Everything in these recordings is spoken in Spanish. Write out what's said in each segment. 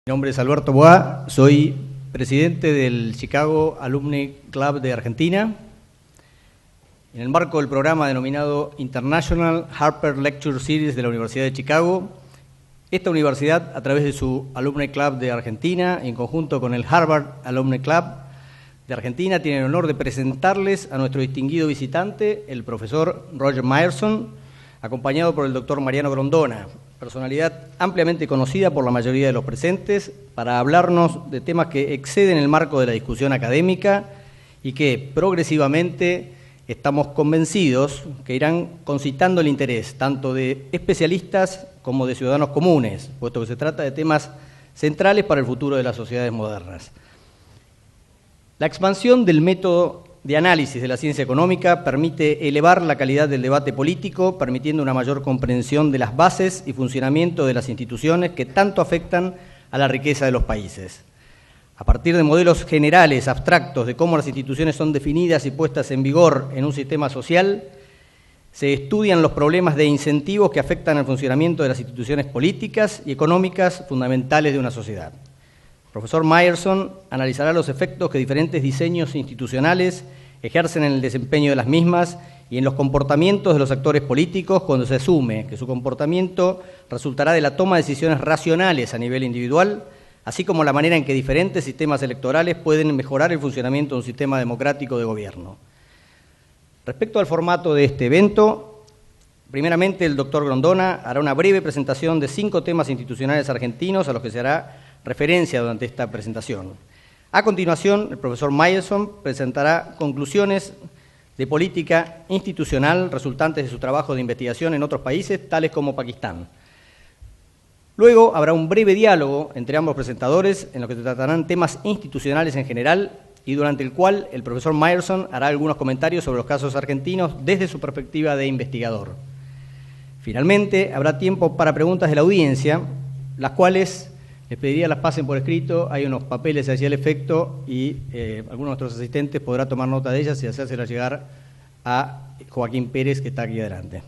Mi nombre es Alberto Boá, soy presidente del Chicago Alumni Club de Argentina. En el marco del programa denominado International Harper Lecture Series de la Universidad de Chicago, esta universidad, a través de su Alumni Club de Argentina, en conjunto con el Harvard Alumni Club de Argentina, tiene el honor de presentarles a nuestro distinguido visitante, el profesor Roger Myerson, acompañado por el doctor Mariano Grondona, personalidad ampliamente conocida por la mayoría de los presentes, para hablarnos de temas que exceden el marco de la discusión académica y que progresivamente estamos convencidos que irán concitando el interés tanto de especialistas como de ciudadanos comunes, puesto que se trata de temas centrales para el futuro de las sociedades modernas. La expansión del método de análisis de la ciencia económica permite elevar la calidad del debate político, permitiendo una mayor comprensión de las bases y funcionamiento de las instituciones que tanto afectan a la riqueza de los países. A partir de modelos generales, abstractos, de cómo las instituciones son definidas y puestas en vigor en un sistema social, se estudian los problemas de incentivos que afectan al funcionamiento de las instituciones políticas y económicas fundamentales de una sociedad. El profesor Myerson analizará los efectos que diferentes diseños institucionales ejercen en el desempeño de las mismas y en los comportamientos de los actores políticos cuando se asume que su comportamiento resultará de la toma de decisiones racionales a nivel individual, así como la manera en que diferentes sistemas electorales pueden mejorar el funcionamiento de un sistema democrático de gobierno. Respecto al formato de este evento, primeramente el doctor Grondona hará una breve presentación de 5 temas institucionales argentinos a los que se hará referencia durante esta presentación. A continuación, el profesor Myerson presentará conclusiones de política institucional resultantes de su trabajo de investigación en otros países, tales como Pakistán. Luego habrá un breve diálogo entre ambos presentadores en los que se tratarán temas institucionales en general y durante el cual el profesor Myerson hará algunos comentarios sobre los casos argentinos desde su perspectiva de investigador. Finalmente, habrá tiempo para preguntas de la audiencia, las cuales les pediría las pasen por escrito. Hay unos papeles hacia el efecto y algunos de nuestros asistentes podrá tomar nota de ellas y hacérselas llegar a Joaquín Pérez, que está aquí adelante.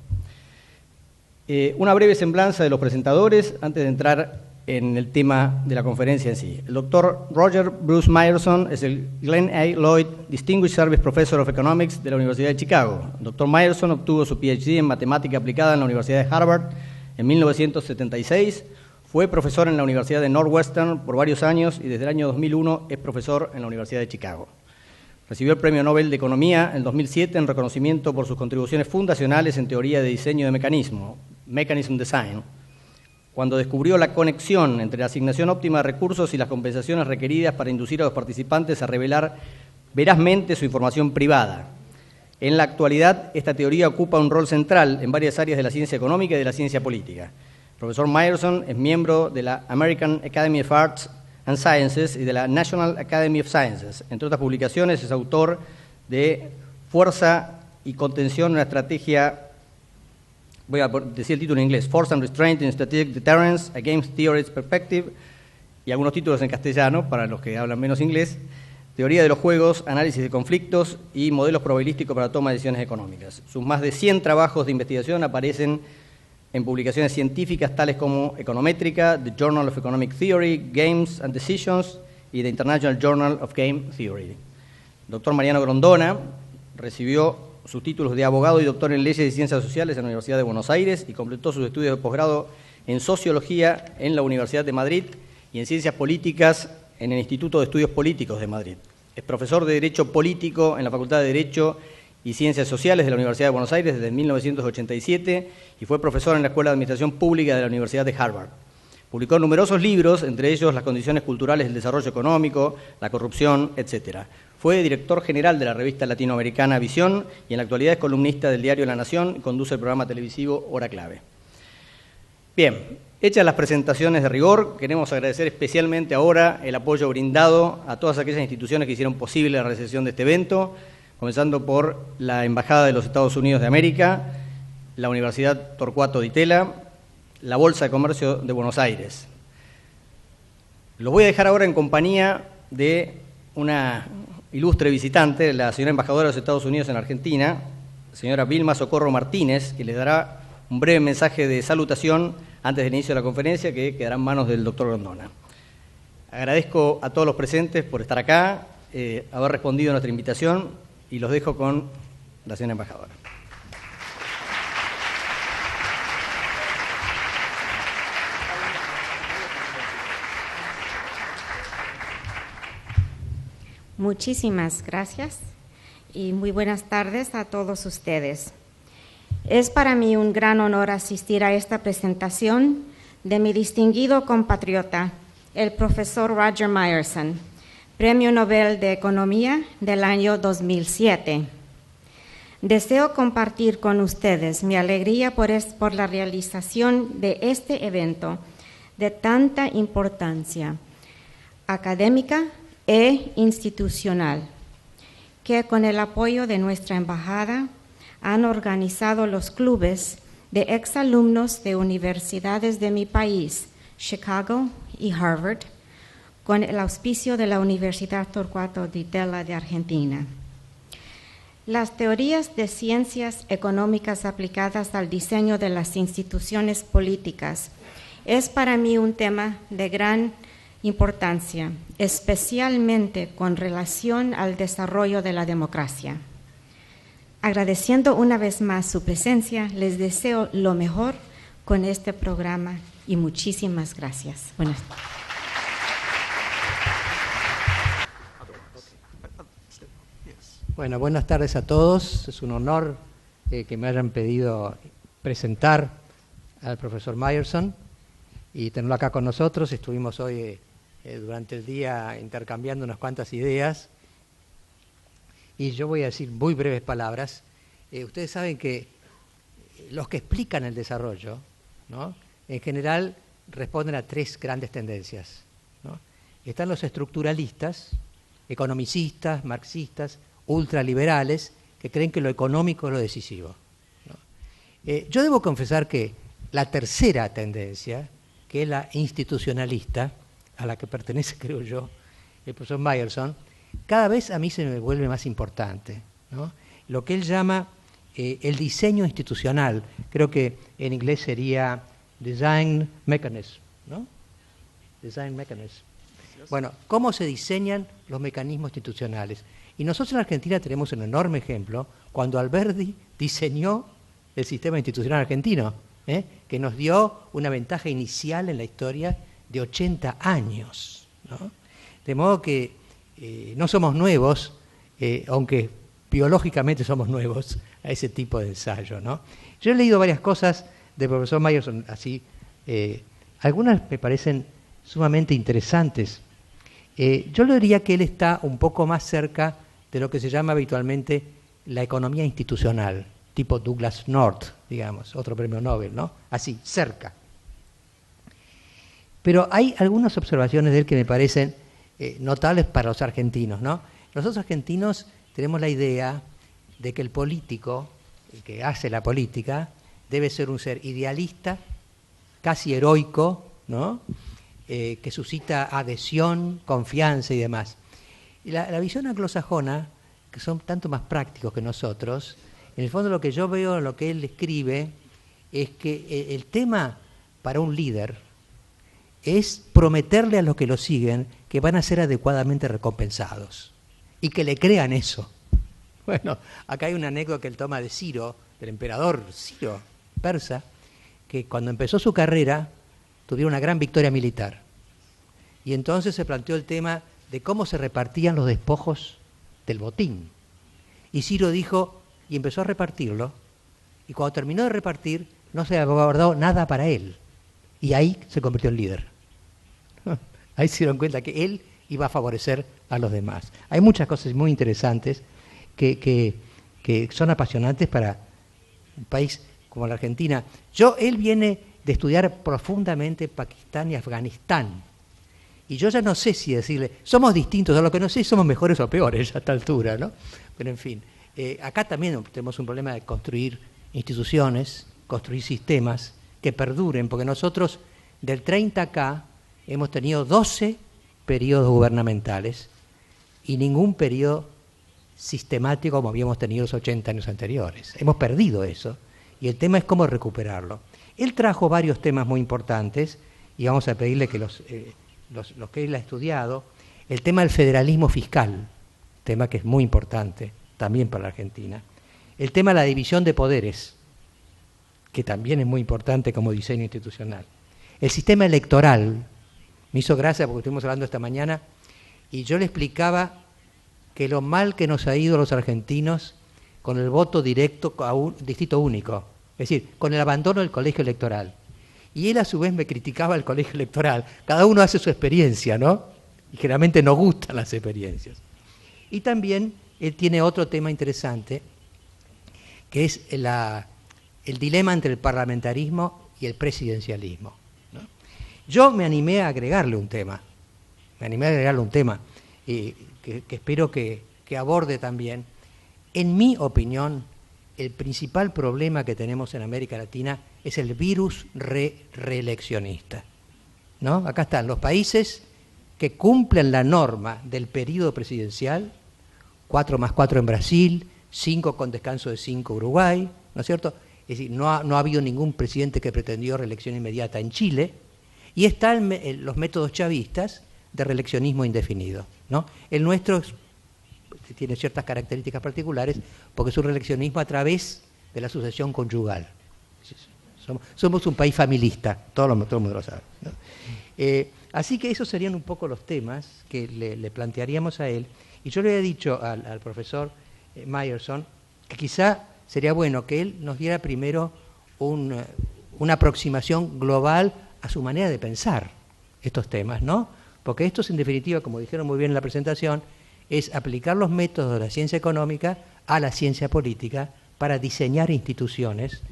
Una breve semblanza de los presentadores antes de entrar en el tema de la conferencia en sí. El doctor Roger Bruce Myerson es el Glenn A. Lloyd Distinguished Service Professor of Economics de la Universidad de Chicago. El doctor Myerson obtuvo su PhD en matemática aplicada en la Universidad de Harvard en 1976. Fue profesor en la Universidad de Northwestern por varios años y desde el año 2001 es profesor en la Universidad de Chicago. Recibió el Premio Nobel de Economía en 2007 en reconocimiento por sus contribuciones fundacionales en teoría de diseño de mecanismo, Mechanism Design, cuando descubrió la conexión entre la asignación óptima de recursos y las compensaciones requeridas para inducir a los participantes a revelar verazmente su información privada. En la actualidad, esta teoría ocupa un rol central en varias áreas de la ciencia económica y de la ciencia política. El profesor Myerson es miembro de la American Academy of Arts and Sciences y de la National Academy of Sciences. Entre otras publicaciones, es autor de Fuerza y Contención en una estrategia, voy a decir el título en inglés, Force and Restraint in Strategic Deterrence, a Game Theory's Perspective, y algunos títulos en castellano, para los que hablan menos inglés, Teoría de los Juegos, Análisis de Conflictos y Modelos Probabilísticos para la Toma de Decisiones Económicas. Sus más de 100 trabajos de investigación aparecen en publicaciones científicas tales como Econométrica, The Journal of Economic Theory, Games and Decisions y The International Journal of Game Theory. El doctor Mariano Grondona recibió sus títulos de abogado y doctor en Leyes y Ciencias Sociales en la Universidad de Buenos Aires y completó sus estudios de posgrado en Sociología en la Universidad de Madrid y en Ciencias Políticas en el Instituto de Estudios Políticos de Madrid. Es profesor de Derecho Político en la Facultad de Derecho y Ciencias Sociales de la Universidad de Buenos Aires desde 1987 y fue profesor en la Escuela de Administración Pública de la Universidad de Harvard. Publicó numerosos libros, entre ellos Las condiciones culturales del desarrollo económico, la corrupción, etc. Fue director general de la revista latinoamericana Visión y en la actualidad es columnista del diario La Nación y conduce el programa televisivo Hora Clave. Bien, hechas las presentaciones de rigor, queremos agradecer especialmente ahora el apoyo brindado a todas aquellas instituciones que hicieron posible la realización de este evento, comenzando por la Embajada de los Estados Unidos de América, la Universidad Torcuato Di Tella, la Bolsa de Comercio de Buenos Aires. Los voy a dejar ahora en compañía de una ilustre visitante, la señora embajadora de los Estados Unidos en Argentina, señora Vilma Socorro Martínez, que les dará un breve mensaje de salutación antes del inicio de la conferencia, que quedará en manos del doctor Grondona. Agradezco a todos los presentes por estar acá, haber respondido a nuestra invitación y los dejo con la señora embajadora. Muchísimas gracias y muy buenas tardes a todos ustedes. Es para mí un gran honor asistir a esta presentación de mi distinguido compatriota, el profesor Roger Myerson, Premio Nobel de Economía del año 2007. Deseo compartir con ustedes mi alegría por la realización de este evento de tanta importancia académica e institucional, que con el apoyo de nuestra embajada han organizado los clubes de exalumnos de universidades de mi país, Chicago y Harvard, con el auspicio de la Universidad Torcuato Di Tella de Argentina. Las teorías de ciencias económicas aplicadas al diseño de las instituciones políticas es para mí un tema de gran importancia, especialmente con relación al desarrollo de la democracia. Agradeciendo una vez más su presencia, les deseo lo mejor con este programa y muchísimas gracias. Buenas tardes. Bueno, buenas tardes a todos. Es un honor que me hayan pedido presentar al profesor Myerson y tenerlo acá con nosotros. Estuvimos hoy durante el día intercambiando unas cuantas ideas y yo voy a decir muy breves palabras. Ustedes saben que los que explican el desarrollo, ¿no?, en general responden a tres grandes tendencias, ¿no? Están los estructuralistas, economicistas, marxistas, ultraliberales, que creen que lo económico es lo decisivo, ¿no? Yo debo confesar que la tercera tendencia, que es la institucionalista, a la que pertenece, creo yo, el profesor Myerson, cada vez a mí se me vuelve más importante, ¿no? Lo que él llama el diseño institucional, creo que en inglés sería design mechanism, ¿no? Design mechanism. Bueno, cómo se diseñan los mecanismos institucionales. Y nosotros en Argentina tenemos un enorme ejemplo cuando Alberdi diseñó el sistema institucional argentino, que nos dio una ventaja inicial en la historia de 80 años, ¿no? De modo que no somos nuevos, aunque biológicamente somos nuevos a ese tipo de ensayo, ¿no? Yo he leído varias cosas del profesor Myerson, así, algunas me parecen sumamente interesantes. Yo le diría que él está un poco más cerca de lo que se llama habitualmente la economía institucional, tipo Douglas North, digamos, otro premio Nobel, ¿no? Así, cerca. Pero hay algunas observaciones de él que me parecen notables para los argentinos, ¿no? Nosotros argentinos tenemos la idea de que el político, el que hace la política, debe ser un ser idealista, casi heroico, ¿no? Que suscita adhesión, confianza y demás. Y la visión anglosajona, que son tanto más prácticos que nosotros, en el fondo lo que yo veo, lo que él escribe, es que el tema para un líder es prometerle a los que lo siguen que van a ser adecuadamente recompensados y que le crean eso. Bueno, acá hay una anécdota que él toma de Ciro, del emperador Ciro, persa, que cuando empezó su carrera tuvieron una gran victoria militar. Y entonces se planteó el tema de cómo se repartían los despojos del botín. Y Ciro dijo, y empezó a repartirlo, y cuando terminó de repartir, no se había guardado nada para él. Y ahí se convirtió en líder. Ahí se dieron cuenta que él iba a favorecer a los demás. Hay muchas cosas muy interesantes que son apasionantes para un país como la Argentina. Él viene de estudiar profundamente Pakistán y Afganistán. Y yo ya no sé si decirle, somos distintos, a lo que no sé si somos mejores o peores a esta altura, ¿no? Pero en fin, acá también tenemos un problema de construir instituciones, construir sistemas que perduren, porque nosotros del 30 acá hemos tenido 12 periodos gubernamentales y ningún periodo sistemático como habíamos tenido los 80 años anteriores. Hemos perdido eso y el tema es cómo recuperarlo. Él trajo varios temas muy importantes y vamos a pedirle que los los que él ha estudiado, el tema del federalismo fiscal, tema que es muy importante también para la Argentina, el tema de la división de poderes, que también es muy importante como diseño institucional, el sistema electoral. Me hizo gracia porque estuvimos hablando esta mañana y yo le explicaba que lo mal que nos ha ido a los argentinos con el voto directo a un distrito único, es decir, con el abandono del colegio electoral. Y él a su vez me criticaba el colegio electoral. Cada uno hace su experiencia, ¿no? Y generalmente nos gustan las experiencias. Y también él tiene otro tema interesante, que es el dilema entre el parlamentarismo y el presidencialismo, ¿no? Yo me animé a agregarle un tema, que espero que aborde también. En mi opinión, el principal problema que tenemos en América Latina es el virus reeleccionista, ¿no? Acá están los países que cumplen la norma del periodo presidencial, 4+4 en Brasil, 5 con descanso de 5 Uruguay, ¿no es cierto? Es decir, no ha habido ningún presidente que pretendió reelección inmediata en Chile, y están los métodos chavistas de reeleccionismo indefinido, ¿no? El nuestro tiene ciertas características particulares porque es un reeleccionismo a través de la sucesión conyugal. Somos un país familista, todo el mundo lo sabe, ¿no? Así que esos serían un poco los temas que le plantearíamos a él. Y yo le había dicho al profesor Meyerson que quizá sería bueno que él nos diera primero una aproximación global a su manera de pensar estos temas, ¿no? Porque esto es, en definitiva, como dijeron muy bien en la presentación, es aplicar los métodos de la ciencia económica a la ciencia política para diseñar instituciones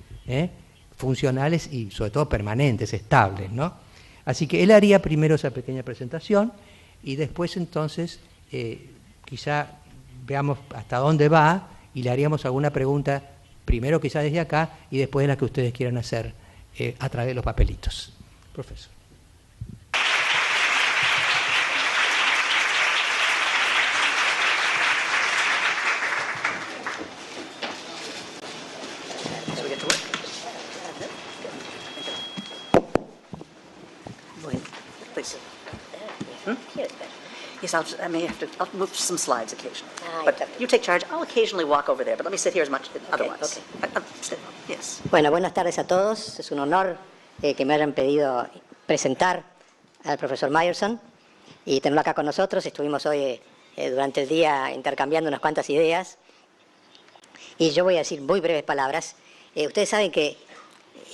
funcionales y sobre todo permanentes, estables, ¿no? Así que él haría primero esa pequeña presentación y después entonces quizá veamos hasta dónde va y le haríamos alguna pregunta, primero quizá desde acá y después de la que ustedes quieran hacer a través de los papelitos. Profesor. Yes, I may have to. I'll move some slides occasionally. But you take charge. I'll occasionally walk over there, but let me sit here as much otherwise. Okay. Yes. Bueno, buenas tardes a todos. Es un honor que me hayan pedido presentar al profesor Meyerson y tenerlo acá con nosotros. Estuvimos hoy durante el día intercambiando unas cuantas ideas y yo voy a decir muy breves palabras. Ustedes saben que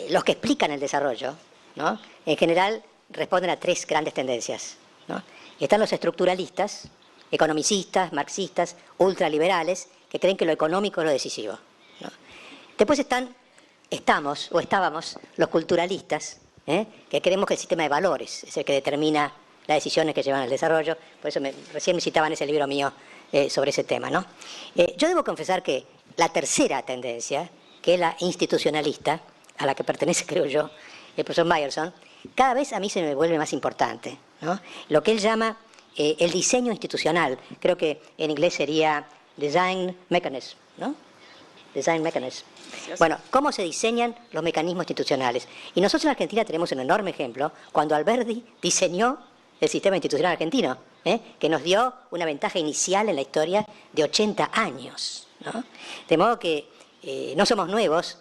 los que explican el desarrollo, ¿no?, en general responden a tres grandes tendencias, ¿no? Están los estructuralistas, economicistas, marxistas, ultraliberales, que creen que lo económico es lo decisivo, ¿no? Después estábamos los culturalistas, que creemos que el sistema de valores es el que determina las decisiones que llevan al desarrollo. Por eso recién me citaban ese libro mío sobre ese tema, ¿no? Yo debo confesar que la tercera tendencia, que es la institucionalista, a la que pertenece, creo yo, el profesor Meyerson, cada vez a mí se me vuelve más importante, ¿no? Lo que él llama el diseño institucional, creo que en inglés sería design mechanism, ¿no? Design mechanism. Bueno, ¿cómo se diseñan los mecanismos institucionales? Y nosotros en Argentina tenemos un enorme ejemplo cuando Alberdi diseñó el sistema institucional argentino, que nos dio una ventaja inicial en la historia de 80 años, ¿no? De modo que no somos nuevos,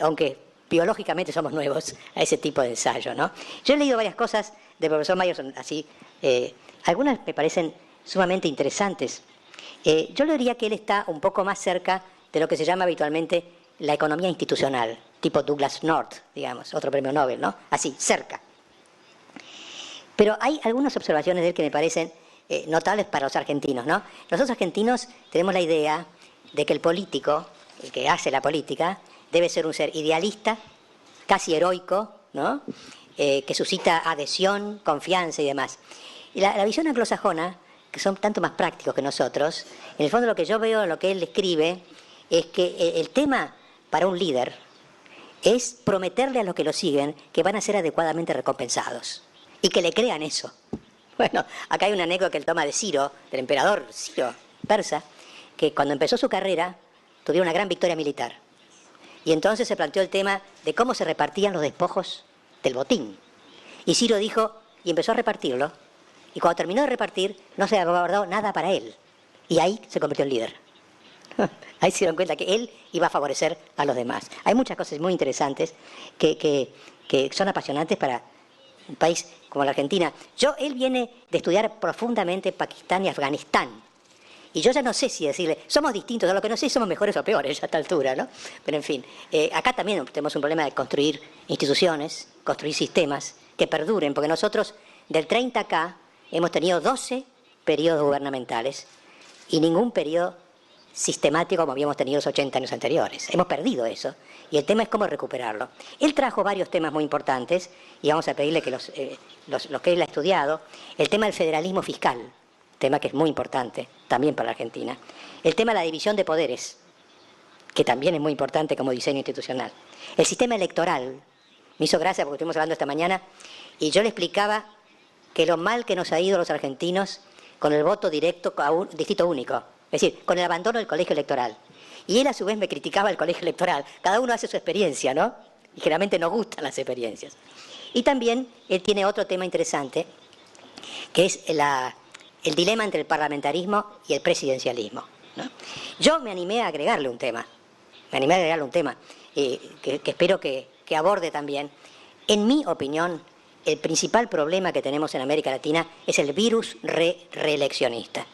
aunque biológicamente somos nuevos a ese tipo de ensayo, ¿no? Yo he leído varias cosas del profesor Meyerson, así, algunas me parecen sumamente interesantes. Yo le diría que él está un poco más cerca de lo que se llama habitualmente la economía institucional, tipo Douglas North, digamos, otro premio Nobel, ¿no? Así, cerca. Pero hay algunas observaciones de él que me parecen notables para los argentinos, ¿no? Nosotros argentinos tenemos la idea de que el político, el que hace la política, debe ser un ser idealista, casi heroico, ¿no?, que suscita adhesión, confianza y demás. Y la visión anglosajona, que son tanto más prácticos que nosotros, en el fondo lo que yo veo en lo que él escribe es que el tema para un líder es prometerle a los que lo siguen que van a ser adecuadamente recompensados y que le crean eso. Bueno, acá hay una anécdota que él toma de Ciro, del emperador Ciro, persa, que cuando empezó su carrera tuvieron una gran victoria militar. Y entonces se planteó el tema de cómo se repartían los despojos del botín. Y Ciro dijo, y empezó a repartirlo, Y cuando terminó de repartir, no se había guardado nada para él. Y ahí se convirtió en líder. Ahí se dieron cuenta que él iba a favorecer a los demás. Hay muchas cosas muy interesantes que son apasionantes para un país como la Argentina. Él viene de estudiar profundamente Pakistán y Afganistán. Y yo ya no sé si decirle, somos distintos, lo que no sé si somos mejores o peores a esta altura, ¿no? Pero en fin, acá también tenemos un problema de construir instituciones, construir sistemas que perduren, porque nosotros del 30 acá hemos tenido 12 periodos gubernamentales y ningún periodo sistemático como habíamos tenido los 80 años anteriores. Hemos perdido eso y el tema es cómo recuperarlo. Él trajo varios temas muy importantes y vamos a pedirle que los que él ha estudiado, el tema del federalismo fiscal, tema que es muy importante también para la Argentina, el tema de la división de poderes, que también es muy importante como diseño institucional, el sistema electoral. Me hizo gracia porque estuvimos hablando esta mañana y yo le explicaba que lo mal que nos ha ido a los argentinos con el voto directo a un distrito único, es decir, con el abandono del colegio electoral. Y él a su vez me criticaba el colegio electoral. Cada uno hace su experiencia, ¿no? Y generalmente nos gustan las experiencias. Y también él tiene otro tema interesante, que es el dilema entre el parlamentarismo y el presidencialismo, ¿no? Yo me animé a agregarle un tema, que espero que aborde también. En mi opinión, el principal problema que tenemos en América Latina es el virus reeleccionista,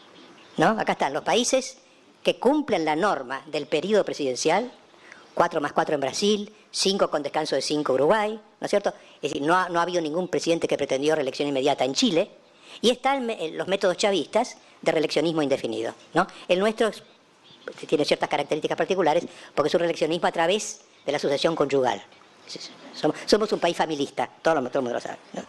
¿no? Acá están los países que cumplen la norma del periodo presidencial, 4+4 en Brasil, 5 con descanso de 5 Uruguay, ¿no es cierto? Es decir, no ha habido ningún presidente que pretendió reelección inmediata en Chile, y están los métodos chavistas de reeleccionismo indefinido, ¿no? El nuestro tiene ciertas características particulares porque es un reeleccionismo a través de la sucesión conyugal. Somos un país familista, todo el mundo lo sabe, ¿no?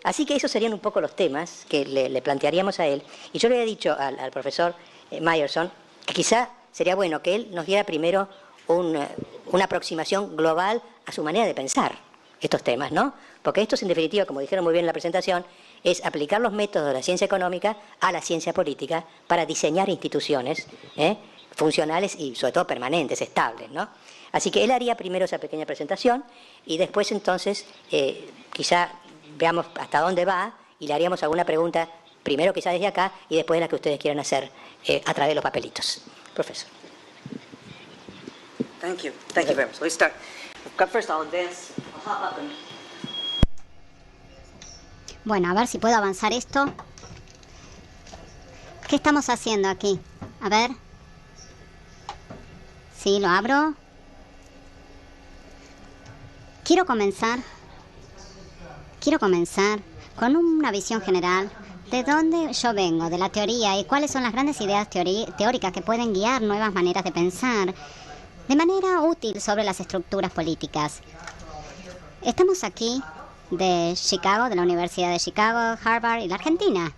Así que esos serían un poco los temas que le plantearíamos a él. Y yo le había dicho al profesor Meyerson que quizá sería bueno que él nos diera primero una aproximación global a su manera de pensar estos temas, ¿no? Porque esto, en definitiva, como dijeron muy bien en la presentación, es aplicar los métodos de la ciencia económica a la ciencia política para diseñar instituciones funcionales y sobre todo permanentes, estables, ¿no? Así que él haría primero esa pequeña presentación y después entonces quizá veamos hasta dónde va y le haríamos alguna pregunta primero quizá desde acá y después la que ustedes quieran hacer a través de los papelitos. Profesor. Thank you very much. Let's start. First, I'll advance. I'll hop up and... Bueno, a ver si puedo avanzar esto. ¿Qué estamos haciendo aquí? A ver. Sí, lo abro. Quiero comenzar con una visión general de dónde yo vengo, de la teoría y cuáles son las grandes ideas teóricas que pueden guiar nuevas maneras de pensar de manera útil sobre las estructuras políticas. Estamos aquí de Chicago, de la Universidad de Chicago, Harvard y la Argentina.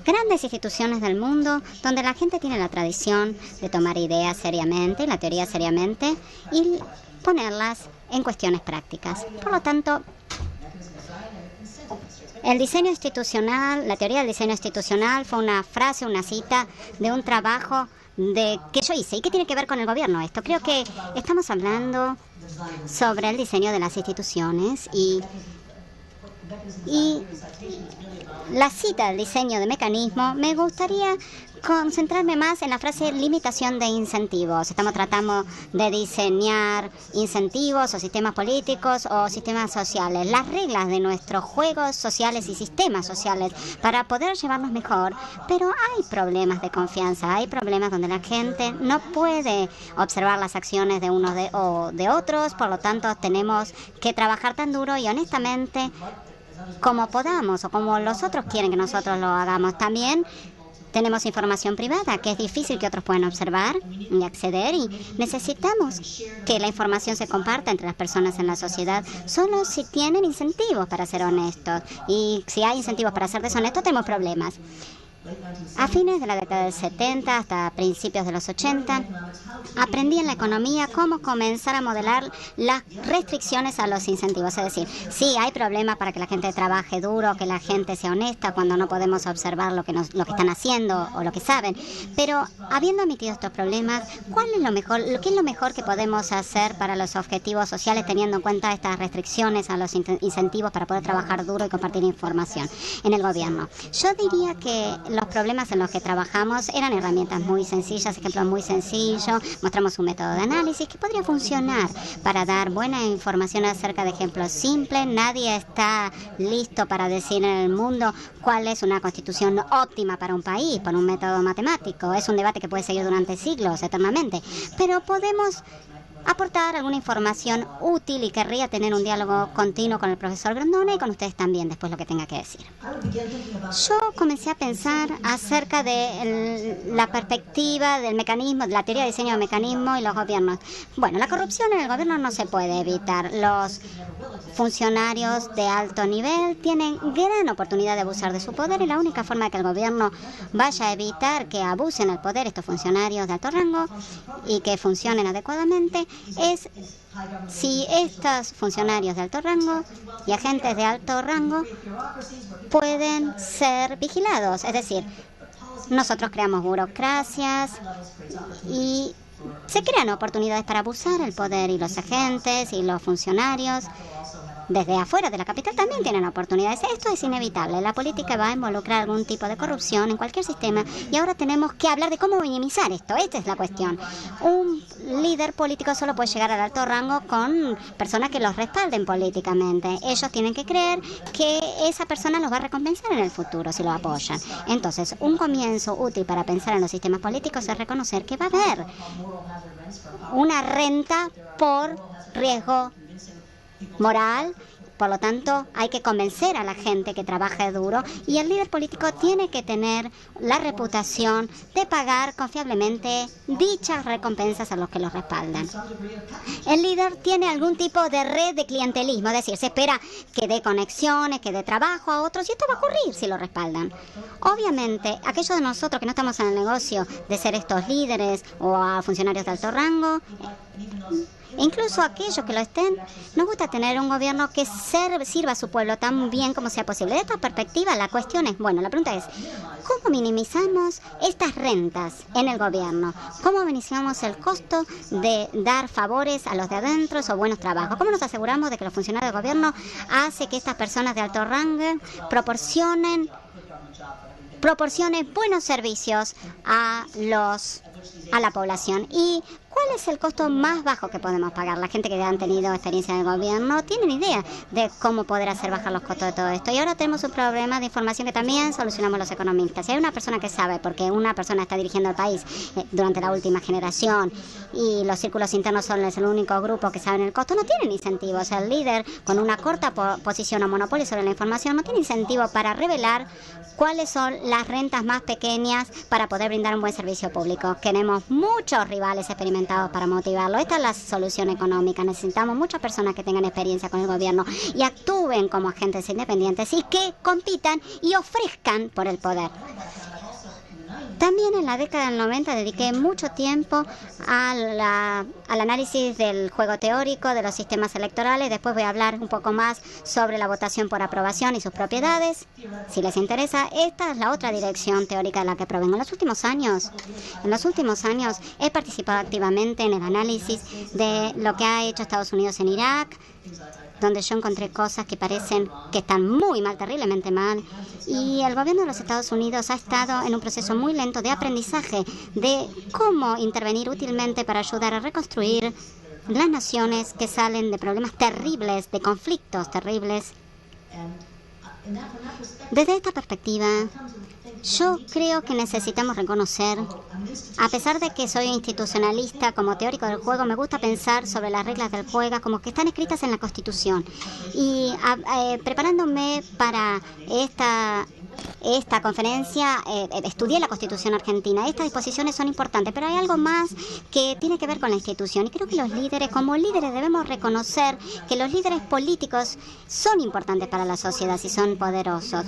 Grandes instituciones del mundo donde la gente tiene la tradición de tomar ideas seriamente, la teoría seriamente y ponerlas en cuestiones prácticas. Por lo tanto, el diseño institucional, la teoría del diseño institucional fue una frase, una cita de un trabajo que yo hice. ¿Y qué tiene que ver con el gobierno esto? Creo que estamos hablando sobre el diseño de las instituciones y la cita del diseño de mecanismo, me gustaría concentrarme más en la frase limitación de incentivos. Estamos tratando de diseñar incentivos o sistemas políticos o sistemas sociales, las reglas de nuestros juegos sociales y sistemas sociales para poder llevarnos mejor. Pero hay problemas de confianza, hay problemas donde la gente no puede observar las acciones de unos o de otros, por lo tanto tenemos que trabajar tan duro y honestamente como podamos o como los otros quieren que nosotros lo hagamos. También tenemos información privada que es difícil que otros puedan observar y acceder y necesitamos que la información se comparta entre las personas en la sociedad solo si tienen incentivos para ser honestos. Y si hay incentivos para ser deshonestos tenemos problemas. A fines de la década del 70 hasta principios de los 80, aprendí en la economía cómo comenzar a modelar las restricciones a los incentivos. Es decir, sí, hay problemas para que la gente trabaje duro, que la gente sea honesta cuando no podemos observar lo que están haciendo o lo que saben. Pero habiendo admitido estos problemas, ¿qué es lo mejor que podemos hacer para los objetivos sociales teniendo en cuenta estas restricciones a los incentivos para poder trabajar duro y compartir información en el gobierno? Yo diría que los problemas en los que trabajamos eran herramientas muy sencillas, ejemplos muy sencillos. Mostramos un método de análisis que podría funcionar para dar buena información acerca de ejemplos simples. Nadie está listo para decir en el mundo cuál es una constitución óptima para un país por un método matemático. Es un debate que puede seguir durante siglos, eternamente. Pero podemos aportar alguna información útil y querría tener un diálogo continuo con el profesor Grondona y con ustedes también después lo que tenga que decir. Yo comencé a pensar acerca de la perspectiva del mecanismo, de la teoría de diseño de mecanismo y los gobiernos. Bueno, la corrupción en el gobierno no se puede evitar. Los funcionarios de alto nivel tienen gran oportunidad de abusar de su poder y la única forma de que el gobierno vaya a evitar que abusen el poder estos funcionarios de alto rango y que funcionen adecuadamente es si estos funcionarios de alto rango y agentes de alto rango pueden ser vigilados. Es decir, nosotros creamos burocracias y se crean oportunidades para abusar el poder y los agentes y los funcionarios desde afuera de la capital también tienen oportunidades. Esto es inevitable. La política va a involucrar algún tipo de corrupción en cualquier sistema y ahora tenemos que hablar de cómo minimizar esto. Esta es la cuestión. Un líder político solo puede llegar al alto rango con personas que los respalden políticamente. Ellos tienen que creer que esa persona los va a recompensar en el futuro si lo apoyan. Entonces, un comienzo útil para pensar en los sistemas políticos es reconocer que va a haber una renta por riesgo moral. Por lo tanto, hay que convencer a la gente que trabaje duro y el líder político tiene que tener la reputación de pagar confiablemente dichas recompensas a los que los respaldan. El líder tiene algún tipo de red de clientelismo, es decir, se espera que dé conexiones, que dé trabajo a otros y esto va a ocurrir si lo respaldan. Obviamente, aquellos de nosotros que no estamos en el negocio de ser estos líderes o a funcionarios de alto rango, incluso aquellos que lo estén, nos gusta tener un gobierno que sirva a su pueblo tan bien como sea posible. De esta perspectiva, la cuestión es, la pregunta es, ¿cómo minimizamos estas rentas en el gobierno? ¿Cómo minimizamos el costo de dar favores a los de adentro o buenos trabajos? ¿Cómo nos aseguramos de que los funcionarios del gobierno hacen que estas personas de alto rango proporcionen buenos servicios a la población? ¿Y cuál es el costo más bajo que podemos pagar? La gente que han tenido experiencia en el gobierno tienen idea de cómo poder hacer bajar los costos de todo esto. Y ahora tenemos un problema de información que también solucionamos los economistas. Si hay una persona que sabe, porque una persona está dirigiendo el país durante la última generación y los círculos internos son el único grupo que saben el costo, no tienen incentivos. El líder con una corta posición o monopolio sobre la información no tiene incentivo para revelar cuáles son las rentas más pequeñas para poder brindar un buen servicio público. Queremos muchos rivales experimentados para motivarlo. Esta es la solución económica. Necesitamos muchas personas que tengan experiencia con el gobierno y actúen como agentes independientes y que compitan y ofrezcan por el poder. También en la década del 90 dediqué mucho tiempo al análisis del juego teórico de los sistemas electorales. Después voy a hablar un poco más sobre la votación por aprobación y sus propiedades. Si les interesa, esta es la otra dirección teórica de la que provengo. En los últimos años he participado activamente en el análisis de lo que ha hecho Estados Unidos en Irak, donde yo encontré cosas que parecen que están muy mal, terriblemente mal. Y el gobierno de los Estados Unidos ha estado en un proceso muy lento de aprendizaje de cómo intervenir útilmente para ayudar a reconstruir las naciones que salen de problemas terribles, de conflictos terribles. Desde esta perspectiva, yo creo que necesitamos reconocer, a pesar de que soy institucionalista como teórico del juego, me gusta pensar sobre las reglas del juego como que están escritas en la Constitución. Y preparándome para esta conferencia, estudié la Constitución argentina. Estas disposiciones son importantes, pero hay algo más que tiene que ver con la institución. Y creo que los líderes, como líderes, debemos reconocer que los líderes políticos son importantes para la sociedad si son poderosos.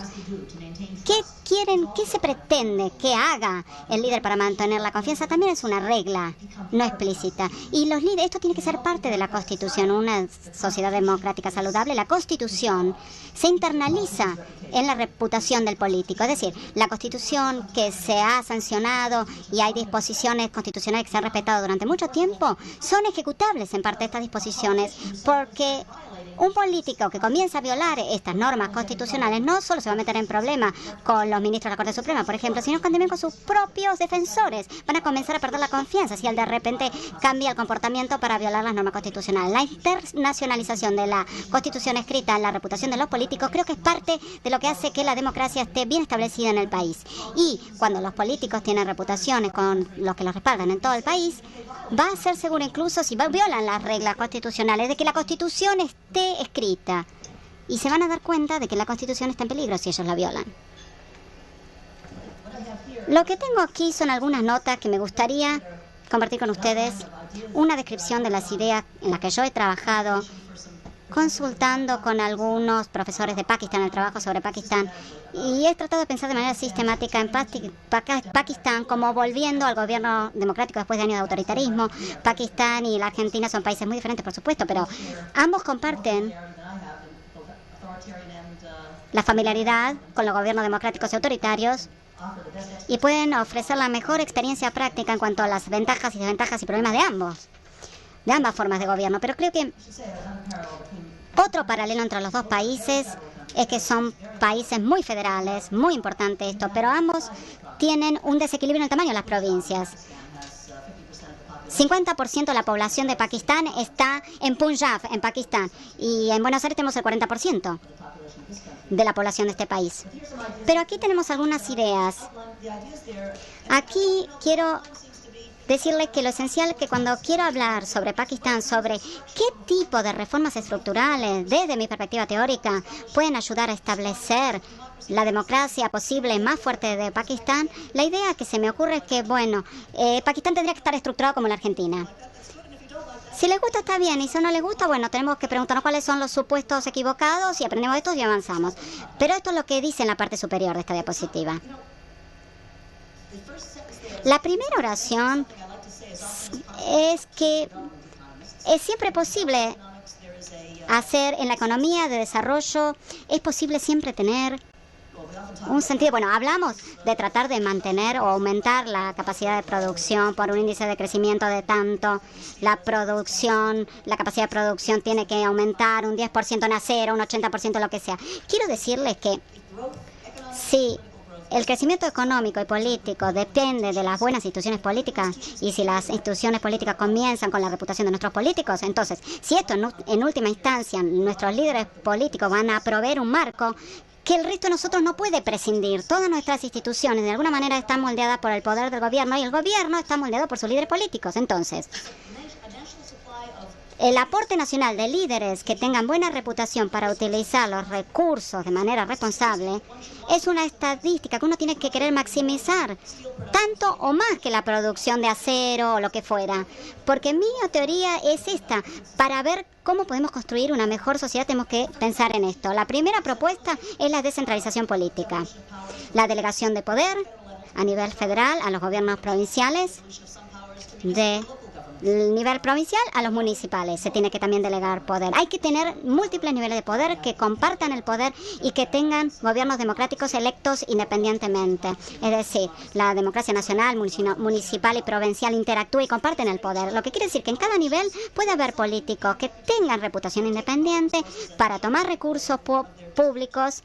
¿Qué quieren, qué se pretende que haga el líder para mantener la confianza, también es una regla no explícita. Y los líderes, esto tiene que ser parte de la Constitución. Una sociedad democrática saludable, la Constitución se internaliza en la reputación del político. Es decir, la Constitución que se ha sancionado y hay disposiciones constitucionales que se han respetado durante mucho tiempo, son ejecutables en parte estas disposiciones, porque un político que comienza a violar estas normas constitucionales no solo se va a meter en problemas con los ministros de la Corte Suprema, por ejemplo, sino también con sus propios defensores. Van a comenzar a perder la confianza si él de repente cambia el comportamiento para violar las normas constitucionales. La internacionalización de la Constitución escrita en la reputación de los políticos creo que es parte de lo que hace que la democracia esté bien establecida en el país. Y cuando los políticos tienen reputaciones con los que los respaldan en todo el país, va a ser seguro incluso si violan las reglas constitucionales de que la Constitución esté escrita, y se van a dar cuenta de que la Constitución está en peligro si ellos la violan. Lo que tengo aquí son algunas notas que me gustaría compartir con ustedes, una descripción de las ideas en las que yo he trabajado consultando con algunos profesores de Pakistán, el trabajo sobre Pakistán, y he tratado de pensar de manera sistemática en Pakistán como volviendo al gobierno democrático después de años de autoritarismo. Pakistán y la Argentina son países muy diferentes, por supuesto, pero ambos comparten la familiaridad con los gobiernos democráticos y autoritarios y pueden ofrecer la mejor experiencia práctica en cuanto a las ventajas y desventajas y problemas de ambas formas de gobierno. Pero creo que otro paralelo entre los dos países es que son países muy federales, muy importante esto, pero ambos tienen un desequilibrio en el tamaño de las provincias. 50% de la población de Pakistán está en Punjab, en Pakistán, y en Buenos Aires tenemos el 40% de la población de este país. Pero aquí tenemos algunas ideas. Aquí quiero decirles que lo esencial es que cuando quiero hablar sobre Pakistán, sobre qué tipo de reformas estructurales, desde mi perspectiva teórica, pueden ayudar a establecer la democracia posible más fuerte de Pakistán, la idea que se me ocurre es que, bueno, Pakistán tendría que estar estructurado como la Argentina. Si les gusta está bien, y si no les gusta, bueno, tenemos que preguntarnos cuáles son los supuestos equivocados y aprendemos de estos y avanzamos. Pero esto es lo que dice en la parte superior de esta diapositiva. La primera oración es que es siempre posible hacer en la economía de desarrollo, es posible siempre tener un sentido. Bueno, hablamos de tratar de mantener o aumentar la capacidad de producción por un índice de crecimiento de tanto. La capacidad de producción tiene que aumentar un 10% en acero, un 80%, lo que sea. Quiero decirles que si el crecimiento económico y político depende de las buenas instituciones políticas, y si las instituciones políticas comienzan con la reputación de nuestros políticos, entonces, si esto en última instancia nuestros líderes políticos van a proveer un marco que el resto de nosotros no puede prescindir. Todas nuestras instituciones de alguna manera están moldeadas por el poder del gobierno y el gobierno está moldeado por sus líderes políticos. Entonces, el aporte nacional de líderes que tengan buena reputación para utilizar los recursos de manera responsable es una estadística que uno tiene que querer maximizar, tanto o más que la producción de acero o lo que fuera. Porque mi teoría es esta: para ver cómo podemos construir una mejor sociedad tenemos que pensar en esto. La primera propuesta es la descentralización política. La delegación de poder a nivel federal a los gobiernos provinciales, del nivel provincial a los municipales. Se tiene que también delegar poder. Hay que tener múltiples niveles de poder que compartan el poder y que tengan gobiernos democráticos electos independientemente. Es decir, la democracia nacional, municipal y provincial interactúa y comparten el poder. Lo que quiere decir que en cada nivel puede haber políticos que tengan reputación independiente para tomar recursos públicos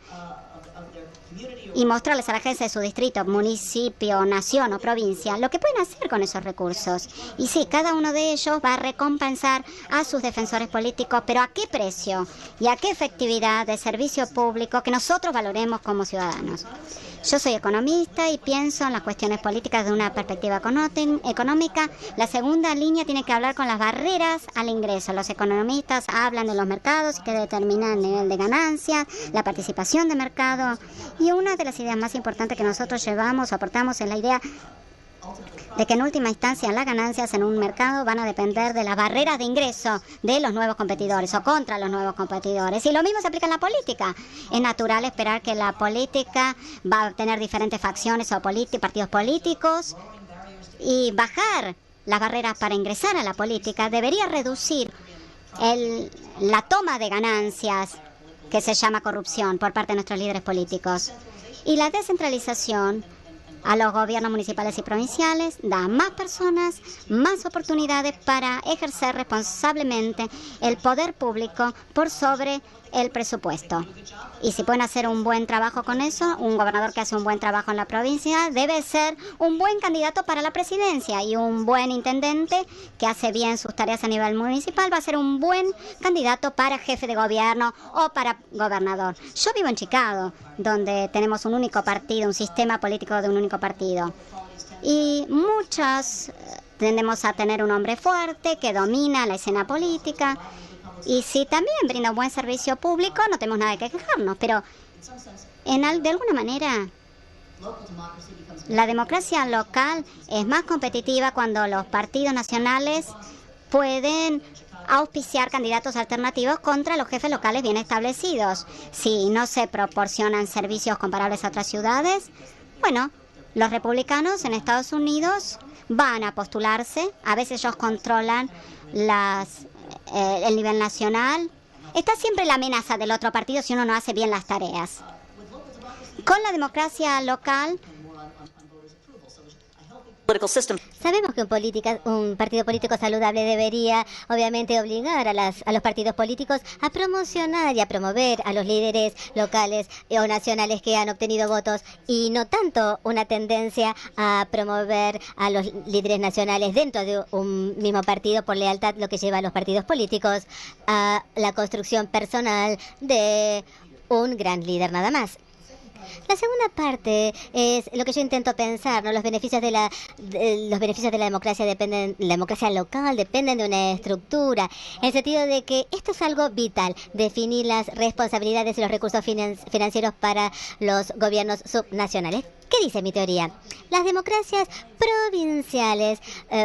y mostrarles a la gente de su distrito, municipio, nación o provincia lo que pueden hacer con esos recursos. Y sí, cada uno de ellos va a recompensar a sus defensores políticos, pero ¿a qué precio? Y ¿a qué efectividad de servicio público que nosotros valoremos como ciudadanos? Yo soy economista y pienso en las cuestiones políticas de una perspectiva económica. La segunda línea tiene que hablar con las barreras al ingreso. Los economistas hablan de los mercados que determinan el nivel de ganancias, la participación de mercado. Y una de las ideas más importantes que nosotros llevamos o aportamos es la idea de que en última instancia las ganancias en un mercado van a depender de las barreras de ingreso de los nuevos competidores o contra los nuevos competidores. Y lo mismo se aplica en la política. Es natural esperar que la política va a tener diferentes facciones o partidos políticos, y bajar las barreras para ingresar a la política debería reducir la toma de ganancias, que se llama corrupción, por parte de nuestros líderes políticos. Y la descentralización a los gobiernos municipales y provinciales da a más personas más oportunidades para ejercer responsablemente el poder público por sobre el presupuesto. Y si pueden hacer un buen trabajo con eso, un gobernador que hace un buen trabajo en la provincia debe ser un buen candidato para la presidencia, y un buen intendente que hace bien sus tareas a nivel municipal va a ser un buen candidato para jefe de gobierno o para gobernador. Yo vivo en Chicago, donde tenemos un único partido, un sistema político de un único partido. Y muchos tendemos a tener un hombre fuerte que domina la escena política. Y si también brinda un buen servicio público, no tenemos nada que quejarnos. Pero de alguna manera, la democracia local es más competitiva cuando los partidos nacionales pueden auspiciar candidatos alternativos contra los jefes locales bien establecidos. Si no se proporcionan servicios comparables a otras ciudades, bueno, los republicanos en Estados Unidos van a postularse. A veces ellos controlan el nivel nacional. Está siempre la amenaza del otro partido si uno no hace bien las tareas. Con la democracia local, sabemos que un partido político saludable debería, obviamente, obligar a los partidos políticos a promocionar y a promover a los líderes locales o nacionales que han obtenido votos, y no tanto una tendencia a promover a los líderes nacionales dentro de un mismo partido por lealtad, lo que lleva a los partidos políticos a la construcción personal de un gran líder nada más. La segunda parte es lo que yo intento pensar, ¿no? Los beneficios de la democracia la democracia local dependen de una estructura, en el sentido de que esto es algo vital, definir las responsabilidades y los recursos financieros para los gobiernos subnacionales. ¿Qué dice mi teoría? Las democracias provinciales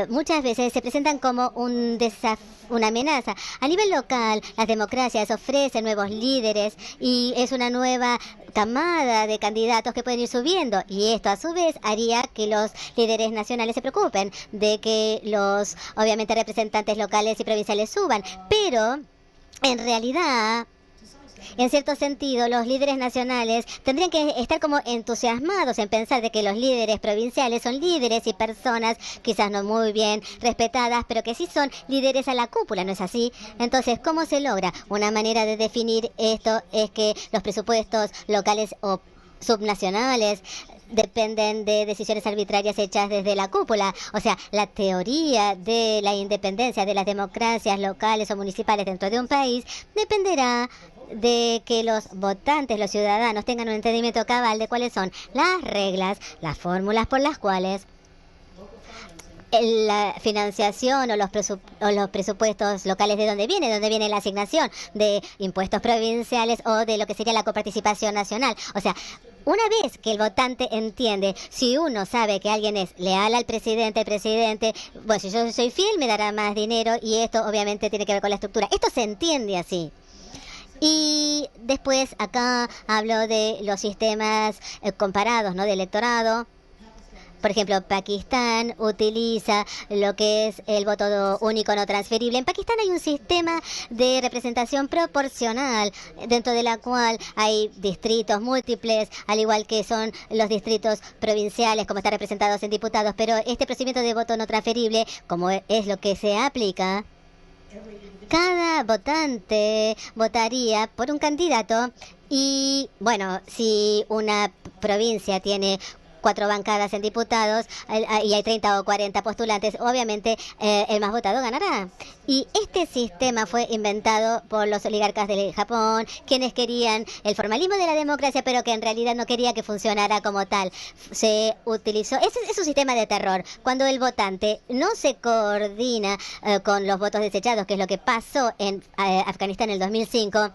muchas veces se presentan como una amenaza. A nivel local, las democracias ofrecen nuevos líderes y es una nueva camada de candidatos que pueden ir subiendo, y esto a su vez haría que los líderes nacionales se preocupen de que los, obviamente, representantes locales y provinciales suban. Pero en realidad, en cierto sentido, los líderes nacionales tendrían que estar como entusiasmados en pensar de que los líderes provinciales son líderes y personas quizás no muy bien respetadas, pero que sí son líderes a la cúpula, ¿no es así? Entonces, ¿cómo se logra? Una manera de definir esto es que los presupuestos locales o subnacionales dependen de decisiones arbitrarias hechas desde la cúpula. O sea, la teoría de la independencia de las democracias locales o municipales dentro de un país dependerá de que los votantes, los ciudadanos, tengan un entendimiento cabal de cuáles son las reglas, las fórmulas por las cuales la financiación o los presupuestos locales, de dónde viene la asignación de impuestos provinciales o de lo que sería la coparticipación nacional. O sea, una vez que el votante entiende, si uno sabe que alguien es leal al presidente, bueno, si yo soy fiel me dará más dinero, y esto obviamente tiene que ver con la estructura. Esto se entiende así. Y después acá hablo de los sistemas comparados, ¿no?, de electorado. Por ejemplo, Pakistán utiliza lo que es el voto único no transferible. En Pakistán hay un sistema de representación proporcional, dentro de la cual hay distritos múltiples, al igual que son los distritos provinciales, como están representados en diputados. Pero este procedimiento de voto no transferible, como es lo que se aplica, cada votante votaría por un candidato, y bueno, si una provincia tiene 4 bancadas en diputados y hay 30 o 40 postulantes, obviamente el más votado ganará. Y este sistema fue inventado por los oligarcas de Japón, quienes querían el formalismo de la democracia, pero que en realidad no quería que funcionara como tal. Se utilizó, es un sistema de terror. Cuando el votante no se coordina con los votos desechados, que es lo que pasó en Afganistán en el 2005,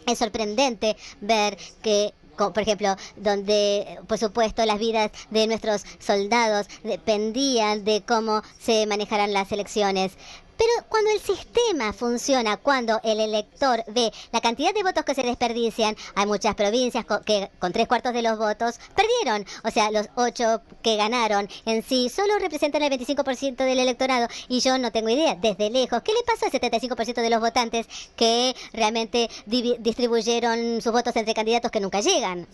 es sorprendente ver que por ejemplo, donde, por supuesto, las vidas de nuestros soldados dependían de cómo se manejaran las elecciones. Pero cuando el sistema funciona, cuando el elector ve la cantidad de votos que se desperdician, hay muchas provincias que con 3/4 de los votos perdieron. O sea, los 8 que ganaron en sí solo representan el 25% del electorado. Y yo no tengo idea, desde lejos, ¿qué le pasó al 75% de los votantes que realmente distribuyeron sus votos entre candidatos que nunca llegan?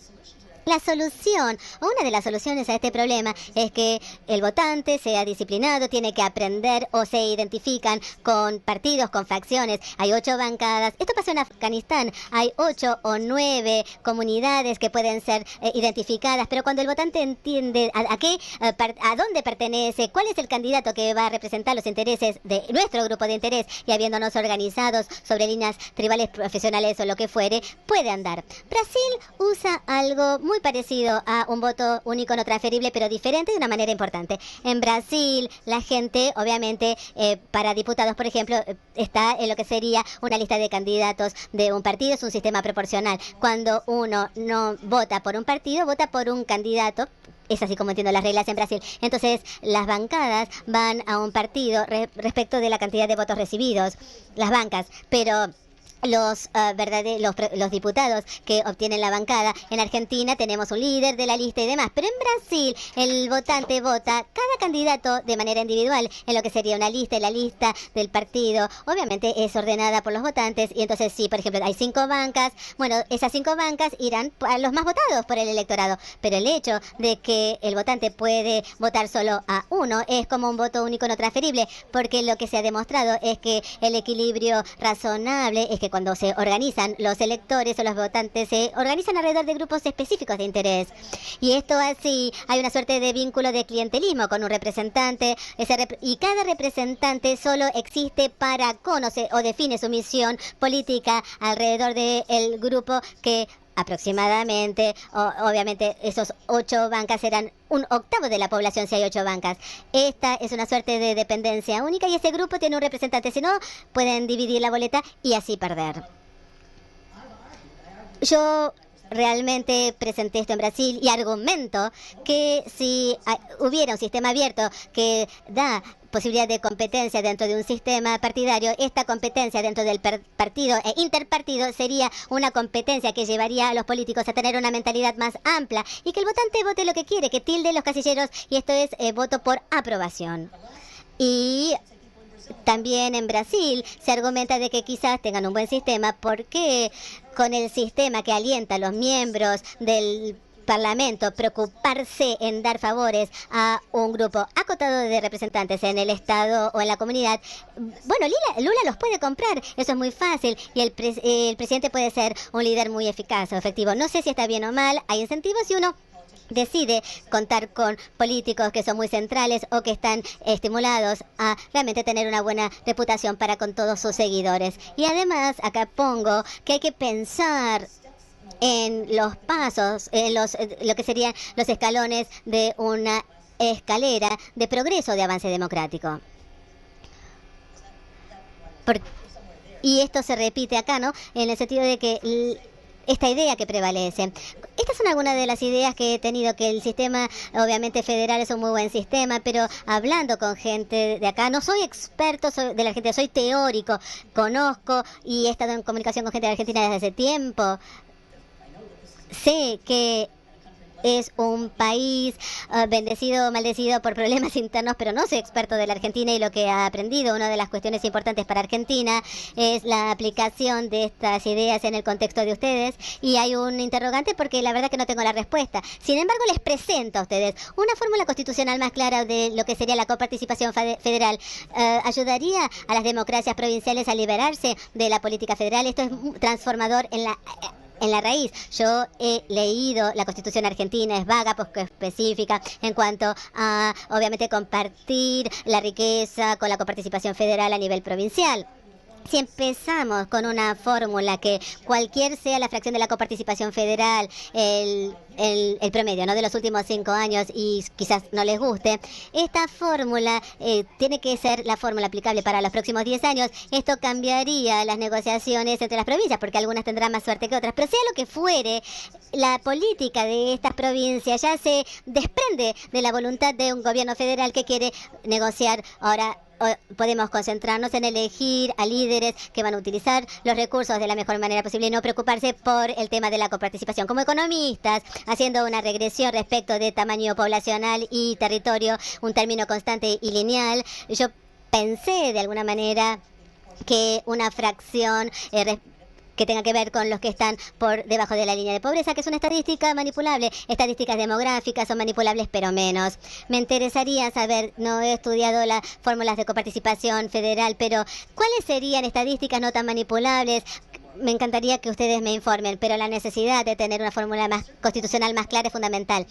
La solución, o una de las soluciones a este problema, es que el votante sea disciplinado, tiene que aprender o se identifican con partidos, con facciones. Hay 8 bancadas. Esto pasó en Afganistán. Hay 8 o 9 comunidades que pueden ser identificadas, pero cuando el votante entiende a dónde pertenece, cuál es el candidato que va a representar los intereses de nuestro grupo de interés, y habiéndonos organizados sobre líneas tribales, profesionales o lo que fuere, puede andar. Brasil usa algo muy parecido a un voto único no transferible, pero diferente de una manera importante. En Brasil, la gente, obviamente, para diputados, por ejemplo, está en lo que sería una lista de candidatos de un partido, es un sistema proporcional. Cuando uno no vota por un partido, vota por un candidato. Es así como entiendo las reglas en Brasil. Entonces, las bancadas van a un partido respecto de la cantidad de votos recibidos, las bancas, pero los diputados que obtienen la bancada. En Argentina tenemos un líder de la lista y demás, pero en Brasil el votante vota cada candidato de manera individual en lo que sería una lista, y la lista del partido obviamente es ordenada por los votantes, y entonces si por ejemplo hay 5 bancas, bueno, esas 5 bancas irán a los más votados por el electorado, pero el hecho de que el votante puede votar solo a uno es como un voto único no transferible, porque lo que se ha demostrado es que el equilibrio razonable es que cuando se organizan los electores o los votantes, se organizan alrededor de grupos específicos de interés. Y esto así, hay una suerte de vínculo de clientelismo con un representante, y cada representante solo existe para conocer o define su misión política alrededor del grupo que aproximadamente, obviamente esos 8 bancas serán 1/8 de la población si hay 8 bancas. Esta es una suerte de dependencia única, y ese grupo tiene un representante, si no pueden dividir la boleta y así perder. Yo realmente presenté esto en Brasil y argumento que si hubiera un sistema abierto que da posibilidad de competencia dentro de un sistema partidario, esta competencia dentro del partido e interpartido sería una competencia que llevaría a los políticos a tener una mentalidad más amplia, y que el votante vote lo que quiere, que tilde los casilleros, y esto es voto por aprobación. Y también en Brasil se argumenta de que quizás tengan un buen sistema, porque con el sistema que alienta a los miembros del Parlamento preocuparse en dar favores a un grupo acotado de representantes en el Estado o en la comunidad, bueno, Lula los puede comprar, eso es muy fácil, y el presidente puede ser un líder muy eficaz o efectivo. No sé si está bien o mal, hay incentivos si uno decide contar con políticos que son muy centrales o que están estimulados a realmente tener una buena reputación para con todos sus seguidores. Y además, acá pongo que hay que pensar en los pasos, en lo que serían los escalones de una escalera de progreso, de avance democrático. Y esto se repite acá, ¿no? En el sentido de que esta idea que prevalece. Estas son algunas de las ideas que he tenido, que el sistema, obviamente federal, es un muy buen sistema, pero hablando con gente de acá, no soy experto de la Argentina, soy teórico, conozco y he estado en comunicación con gente de Argentina desde hace tiempo. Sé que es un país bendecido o maldecido por problemas internos, pero no soy experto de la Argentina, y lo que he aprendido, una de las cuestiones importantes para Argentina es la aplicación de estas ideas en el contexto de ustedes, y hay un interrogante porque la verdad que no tengo la respuesta. Sin embargo, les presento a ustedes una fórmula constitucional más clara de lo que sería la coparticipación federal. Ayudaría a las democracias provinciales a liberarse de la política federal. Esto es transformador en la raíz. Yo he leído la Constitución argentina, es vaga, poco específica en cuanto a, obviamente, compartir la riqueza con la coparticipación federal a nivel provincial. Si empezamos con una fórmula que cualquier sea la fracción de la coparticipación federal, el promedio, ¿no?, de los últimos 5 años, y quizás no les guste, esta fórmula tiene que ser la fórmula aplicable para los próximos 10 años. Esto cambiaría las negociaciones entre las provincias, porque algunas tendrán más suerte que otras. Pero sea lo que fuere, la política de estas provincias ya se desprende de la voluntad de un gobierno federal que quiere negociar. Ahora podemos concentrarnos en elegir a líderes que van a utilizar los recursos de la mejor manera posible y no preocuparse por el tema de la coparticipación. Como economistas, haciendo una regresión respecto de tamaño poblacional y territorio, un término constante y lineal, yo pensé de alguna manera que una fracción que tenga que ver con los que están por debajo de la línea de pobreza, que es una estadística manipulable. Estadísticas demográficas son manipulables, pero menos. Me interesaría saber, no he estudiado las fórmulas de coparticipación federal, pero ¿cuáles serían estadísticas no tan manipulables? Me encantaría que ustedes me informen, pero la necesidad de tener una fórmula más constitucional más clara es fundamental.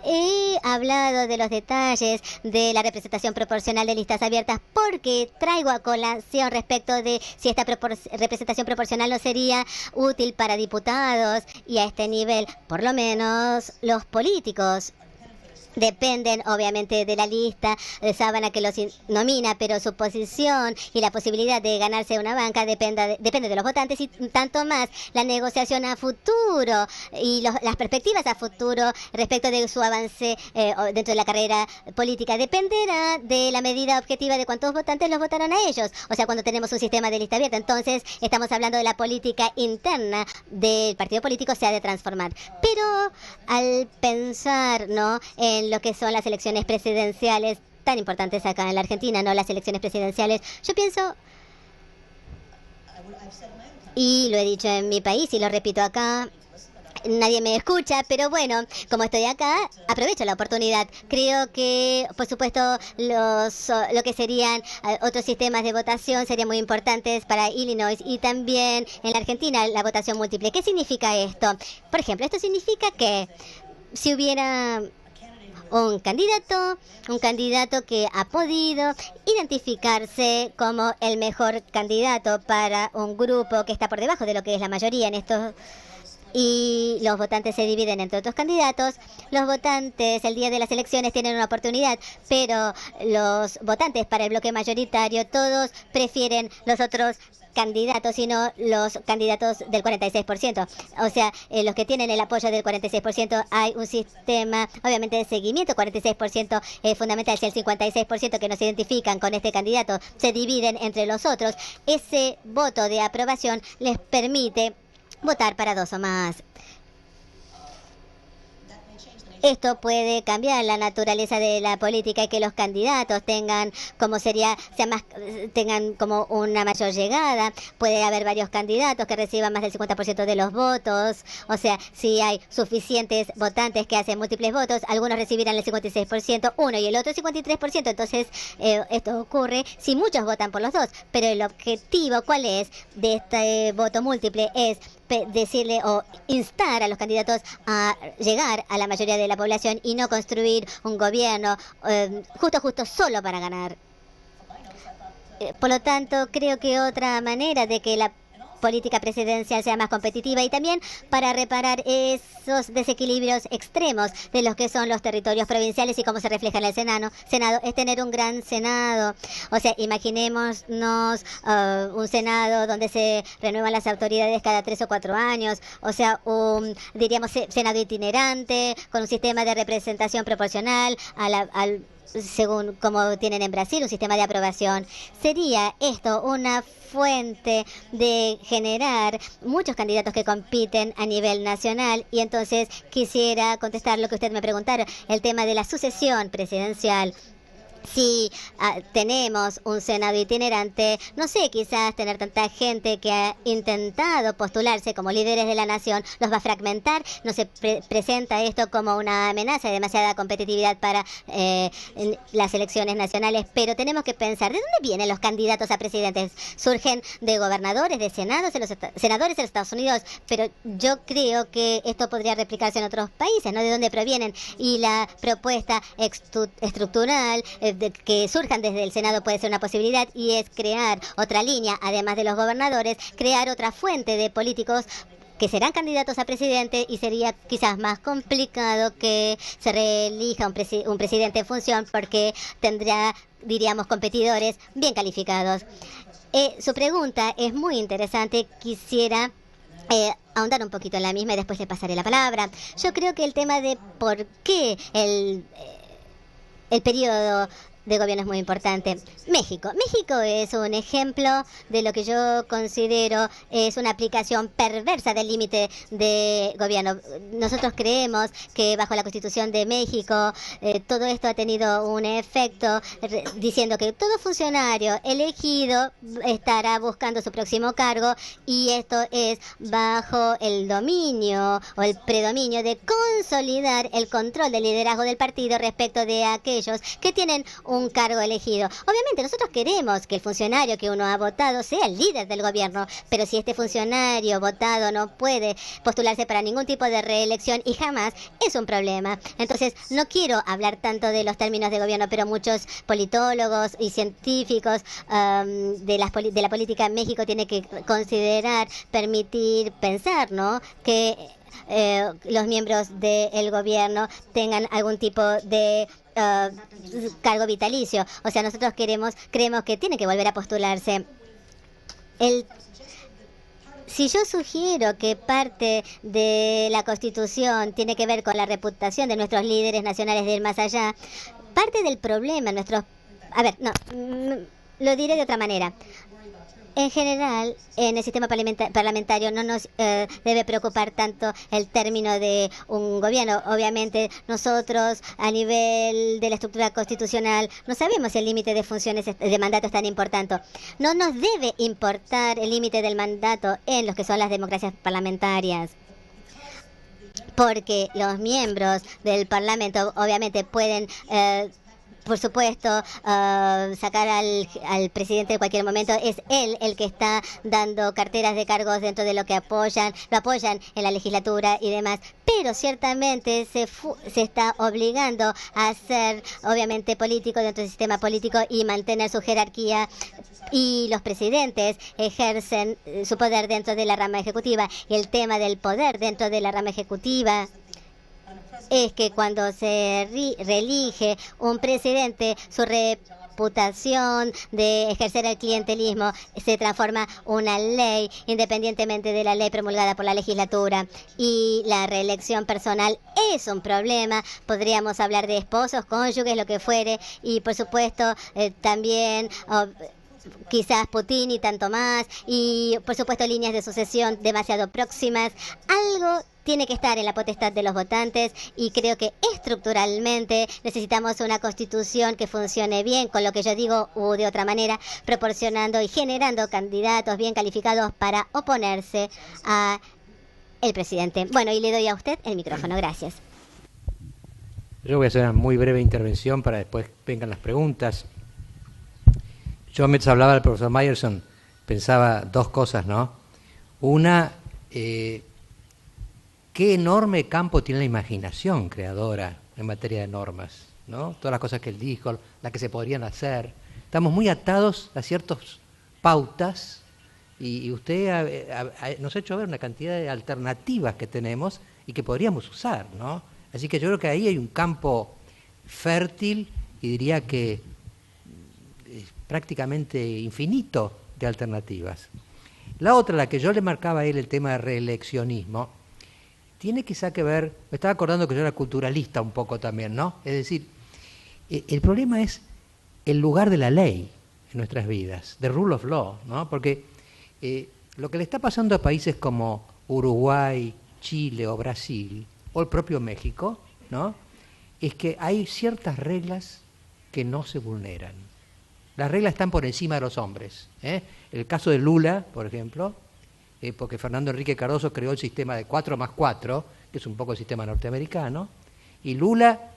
He hablado de los detalles de la representación proporcional de listas abiertas porque traigo a colación respecto de si esta representación proporcional no sería útil para diputados, y a este nivel, por lo menos, los políticos dependen obviamente de la lista de sábana que los nomina, pero su posición y la posibilidad de ganarse una banca depende de los votantes, y tanto más la negociación a futuro y las perspectivas a futuro respecto de su avance dentro de la carrera política dependerá de la medida objetiva de cuántos votantes los votaron a ellos. O sea, cuando tenemos un sistema de lista abierta, entonces estamos hablando de la política interna del partido político se ha de transformar. Pero al pensar, ¿no?, en lo que son las elecciones presidenciales tan importantes acá en la Argentina, no las elecciones presidenciales, yo pienso, y lo he dicho en mi país y lo repito acá, nadie me escucha, pero bueno, como estoy acá, aprovecho la oportunidad. Creo que, por supuesto, lo que serían otros sistemas de votación serían muy importantes para Illinois, y también en la Argentina la votación múltiple. ¿Qué significa esto? Por ejemplo, esto significa que si hubiera un candidato que ha podido identificarse como el mejor candidato para un grupo que está por debajo de lo que es la mayoría en estos, y los votantes se dividen entre otros candidatos. Los votantes el día de las elecciones tienen una oportunidad, pero los votantes para el bloque mayoritario todos prefieren los otros candidatos, sino los candidatos del 46%. O sea, los que tienen el apoyo del 46%, hay un sistema, obviamente, de seguimiento. 46% es fundamental. Si el 56% que nos identifican con este candidato se dividen entre los otros, ese voto de aprobación les permite votar para 2 o más. Esto puede cambiar la naturaleza de la política y que los candidatos tengan tengan como una mayor llegada. Puede haber varios candidatos que reciban más del 50% de los votos. O sea, si hay suficientes votantes que hacen múltiples votos, algunos recibirán el 56%, uno y el otro el 53%. Entonces, esto ocurre si muchos votan por los dos. Pero el objetivo, ¿cuál es de este voto múltiple? Es decirle o instar a los candidatos a llegar a la mayoría de la población y no construir un gobierno justo solo para ganar. Por lo tanto, creo que otra manera de que la política presidencial sea más competitiva, y también para reparar esos desequilibrios extremos de los que son los territorios provinciales y cómo se refleja en el Senado, es tener un gran Senado. O sea, imaginémonos un Senado donde se renuevan las autoridades cada 3 o 4 años. O sea, diríamos Senado itinerante, con un sistema de representación proporcional según como tienen en Brasil, un sistema de aprobación. Sería esto una fuente de generar muchos candidatos que compiten a nivel nacional. Y entonces quisiera contestar lo que usted me preguntara, el tema de la sucesión presidencial. Si tenemos un Senado itinerante, no sé, quizás tener tanta gente que ha intentado postularse como líderes de la nación los va a fragmentar. No se presenta esto como una amenaza de demasiada competitividad para las elecciones nacionales, pero tenemos que pensar, ¿de dónde vienen los candidatos a presidentes? Surgen de gobernadores, de senadores en los Estados Unidos, pero yo creo que esto podría replicarse en otros países, ¿no? ¿De dónde provienen? Y la propuesta estructural que surjan desde el Senado puede ser una posibilidad, y es crear otra línea, además de los gobernadores, crear otra fuente de políticos que serán candidatos a presidente, y sería quizás más complicado que se reelija un presidente en función, porque tendrá, diríamos, competidores bien calificados. Su pregunta es muy interesante. Quisiera ahondar un poquito en la misma y después le pasaré la palabra. Yo creo que el tema de por qué el periodo de gobierno es muy importante. México es un ejemplo de lo que yo considero es una aplicación perversa del límite de gobierno. Nosotros creemos que bajo la Constitución de México todo esto ha tenido un efecto diciendo que todo funcionario elegido estará buscando su próximo cargo, y esto es bajo el dominio o el predominio de consolidar el control del liderazgo del partido respecto de aquellos que tienen un cargo elegido. Obviamente nosotros queremos que el funcionario que uno ha votado sea el líder del gobierno, pero si este funcionario votado no puede postularse para ningún tipo de reelección, y jamás, es un problema. Entonces, no quiero hablar tanto de los términos de gobierno, pero muchos politólogos y científicos de la política en México tienen que considerar, permitir, pensar, ¿no?, que los miembros del gobierno tengan algún tipo de cargo vitalicio. O sea, nosotros creemos que tiene que volver a postularse. Si yo sugiero que parte de la Constitución tiene que ver con la reputación de nuestros líderes nacionales de ir más allá, parte del problema, lo diré de otra manera. En general, en el sistema parlamentario no nos debe preocupar tanto el término de un gobierno. Obviamente, nosotros, a nivel de la estructura constitucional, no sabemos si el límite de funciones de mandato es tan importante. No nos debe importar el límite del mandato en lo que son las democracias parlamentarias, porque los miembros del Parlamento obviamente pueden por supuesto, sacar al presidente en cualquier momento. Es él el que está dando carteras de cargos dentro de lo apoyan en la legislatura y demás. Pero ciertamente se está obligando a ser, obviamente, político dentro del sistema político y mantener su jerarquía. Y los presidentes ejercen su poder dentro de la rama ejecutiva. Y el tema del poder dentro de la rama ejecutiva es que cuando se reelige un presidente, su reputación de ejercer el clientelismo se transforma una ley, independientemente de la ley promulgada por la legislatura. Y la reelección personal es un problema. Podríamos hablar de esposos, cónyuges, lo que fuere, y por supuesto también quizás Putin y tanto más, y por supuesto líneas de sucesión demasiado próximas. Algo tiene que estar en la potestad de los votantes, y creo que estructuralmente necesitamos una constitución que funcione bien, con lo que yo digo, u de otra manera, proporcionando y generando candidatos bien calificados para oponerse a el presidente. Bueno, y le doy a usted el micrófono. Gracias. Yo voy a hacer una muy breve intervención para después vengan las preguntas. Yo mientras hablaba del profesor Meyerson pensaba dos cosas, ¿no? Una, qué enorme campo tiene la imaginación creadora en materia de normas, ¿no? Todas las cosas que él dijo, las que se podrían hacer. Estamos muy atados a ciertas pautas, y usted nos ha hecho ver una cantidad de alternativas que tenemos y que podríamos usar, ¿no? Así que yo creo que ahí hay un campo fértil, y diría que prácticamente infinito de alternativas. La otra, la que yo le marcaba a él, el tema de reeleccionismo, tiene quizá que ver, me estaba acordando que yo era culturalista un poco también, ¿no? Es decir, el problema es el lugar de la ley en nuestras vidas, the rule of law, ¿no? Porque lo que le está pasando a países como Uruguay, Chile o Brasil, o el propio México, ¿no?, es que hay ciertas reglas que no se vulneran. Las reglas están por encima de los hombres, ¿eh? El caso de Lula, por ejemplo, porque Fernando Enrique Cardoso creó el sistema de 4+4, que es un poco el sistema norteamericano, y Lula,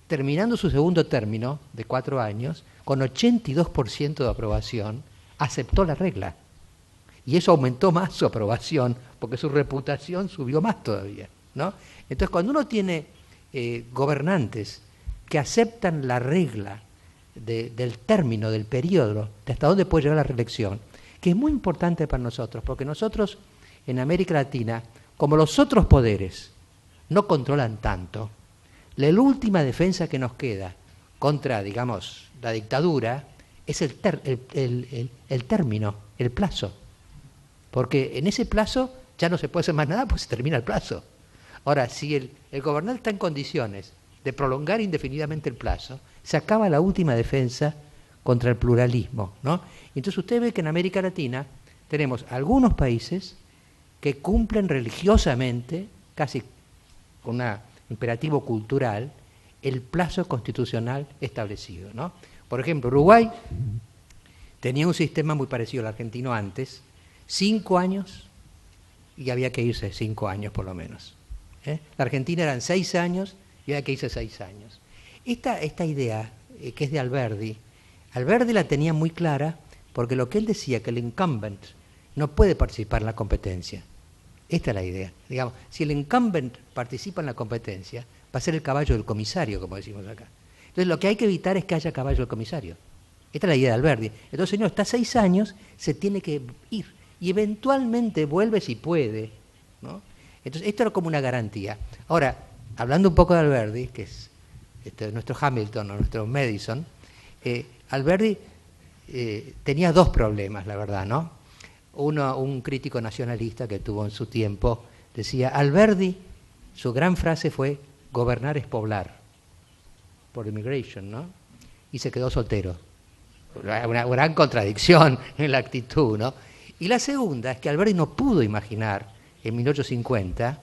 terminando su segundo término de 4 años, con 82% de aprobación, aceptó la regla. Y eso aumentó más su aprobación, porque su reputación subió más todavía, ¿no? Entonces, cuando uno tiene gobernantes que aceptan la regla del término, del periodo, de hasta dónde puede llegar la reelección, que es muy importante para nosotros, porque nosotros en América Latina, como los otros poderes no controlan tanto, la última defensa que nos queda contra, digamos, la dictadura es el término, el plazo. Porque en ese plazo ya no se puede hacer más nada, pues se termina el plazo. Ahora, si el gobernante está en condiciones de prolongar indefinidamente el plazo, se acaba la última defensa contra el pluralismo, ¿no? Entonces usted ve que en América Latina tenemos algunos países que cumplen religiosamente, casi con un imperativo cultural, el plazo constitucional establecido, ¿no? Por ejemplo, Uruguay tenía un sistema muy parecido al argentino antes, 5 años, y había que irse 5 años por lo menos. La Argentina eran 6 años y había que irse 6 años. Esta idea, que es de Alberdi la tenía muy clara porque lo que él decía, que el incumbent no puede participar en la competencia. Esta es la idea. Digamos, si el incumbent participa en la competencia, va a ser el caballo del comisario, como decimos acá. Entonces lo que hay que evitar es que haya caballo del comisario. Esta es la idea de Alberdi. Entonces, señor, está 6 años, se tiene que ir. Y eventualmente vuelve si puede, ¿no? Entonces, esto era como una garantía. Ahora, hablando un poco de Alberdi, que es nuestro Hamilton o nuestro Madison, Alberdi tenía 2 problemas, la verdad, ¿no? Uno, un crítico nacionalista que tuvo en su tiempo, decía, Alberdi, su gran frase fue, gobernar es poblar, por immigration, ¿no? Y se quedó soltero. Una gran contradicción en la actitud, ¿no? Y la segunda es que Alberdi no pudo imaginar en 1850,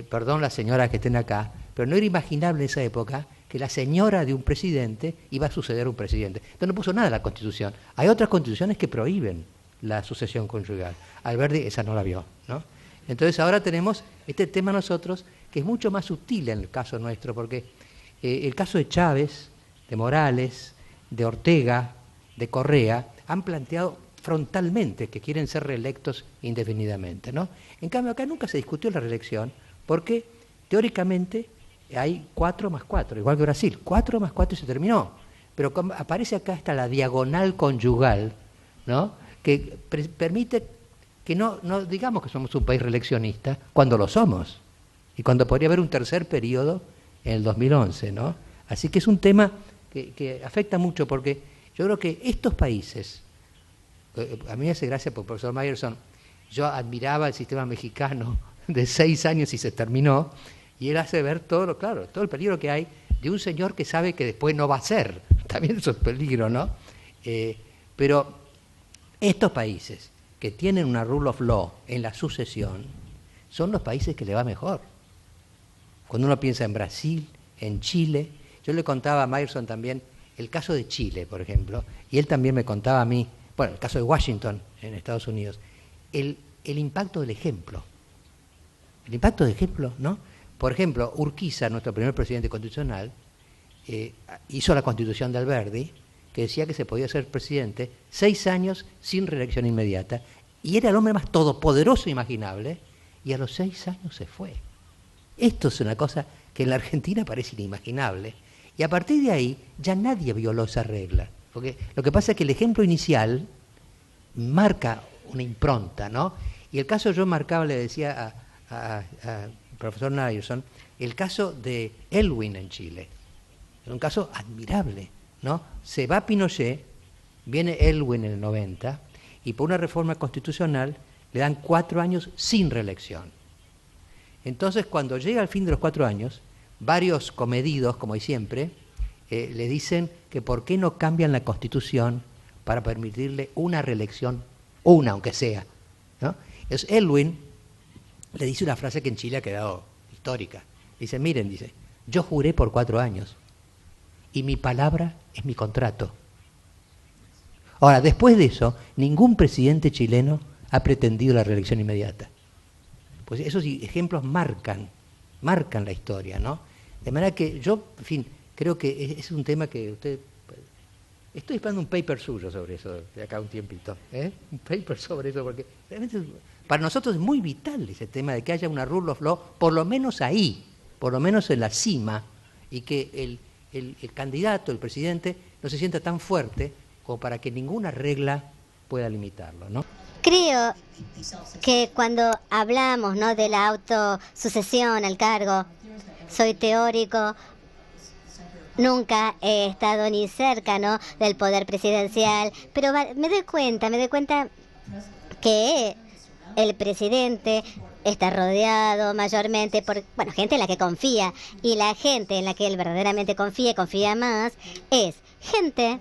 perdón las señoras que estén acá, pero no era imaginable en esa época que la señora de un presidente iba a suceder a un presidente. Entonces no puso nada en la Constitución. Hay otras constituciones que prohíben la sucesión conyugal. Alberdi esa no la vio, ¿no? Entonces ahora tenemos este tema nosotros que es mucho más sutil en el caso nuestro, porque el caso de Chávez, de Morales, de Ortega, de Correa, han planteado frontalmente que quieren ser reelectos indefinidamente, ¿no? En cambio acá nunca se discutió la reelección porque teóricamente hay 4 más 4, igual que Brasil, 4 más 4 y se terminó. Pero aparece acá hasta la diagonal conyugal, ¿no? Que permite que no digamos que somos un país reeleccionista cuando lo somos y cuando podría haber un tercer periodo en el 2011, ¿no? Así que es un tema que afecta mucho porque yo creo que estos países, a mí me hace gracia porque el profesor Meyerson, yo admiraba el sistema mexicano de 6 años y se terminó, y él hace ver todo el peligro que hay de un señor que sabe que después no va a ser. También eso es peligro, ¿no? Pero estos países que tienen una rule of law en la sucesión son los países que le va mejor. Cuando uno piensa en Brasil, en Chile, yo le contaba a Meyerson también el caso de Chile, por ejemplo, y él también me contaba a mí, bueno, el caso de Washington en Estados Unidos, el impacto del ejemplo. El impacto del ejemplo, ¿no? Por ejemplo, Urquiza, nuestro primer presidente constitucional, hizo la Constitución de Alberdi, que decía que se podía ser presidente 6 años sin reelección inmediata, y era el hombre más todopoderoso imaginable, y a los 6 años se fue. Esto es una cosa que en la Argentina parece inimaginable, y a partir de ahí ya nadie violó esa regla, porque lo que pasa es que el ejemplo inicial marca una impronta, ¿no? Y el caso yo marcaba, le decía al profesor Meyerson, el caso de Elwin en Chile, es un caso admirable, ¿no? Se va Pinochet, viene Elwin en el 90, y por una reforma constitucional le dan 4 años sin reelección. Entonces, cuando llega al fin de los 4 años, varios comedidos, como hay siempre, le dicen que por qué no cambian la Constitución para permitirle una reelección, una aunque sea, ¿no? Entonces, Elwin le dice una frase que en Chile ha quedado histórica. Dice, miren, dice, yo juré por 4 años y mi palabra es mi contrato. Ahora, después de eso, ningún presidente chileno ha pretendido la reelección inmediata. Pues esos ejemplos marcan la historia, ¿no? De manera que yo, en fin, creo que es un tema que usted... Estoy esperando un paper suyo sobre eso de acá un tiempito, ¿eh? Un paper sobre eso, porque realmente para nosotros es muy vital ese tema de que haya una rule of law, por lo menos ahí, por lo menos en la cima, y que el candidato, el presidente, no se sienta tan fuerte como para que ninguna regla pueda limitarlo, ¿no? Creo que cuando hablamos, ¿no?, de la autosucesión al cargo, soy teórico, nunca he estado ni cerca, ¿no?, del poder presidencial, pero me doy cuenta que el presidente está rodeado mayormente por, bueno, gente en la que confía, y la gente en la que él verdaderamente confía y confía más es gente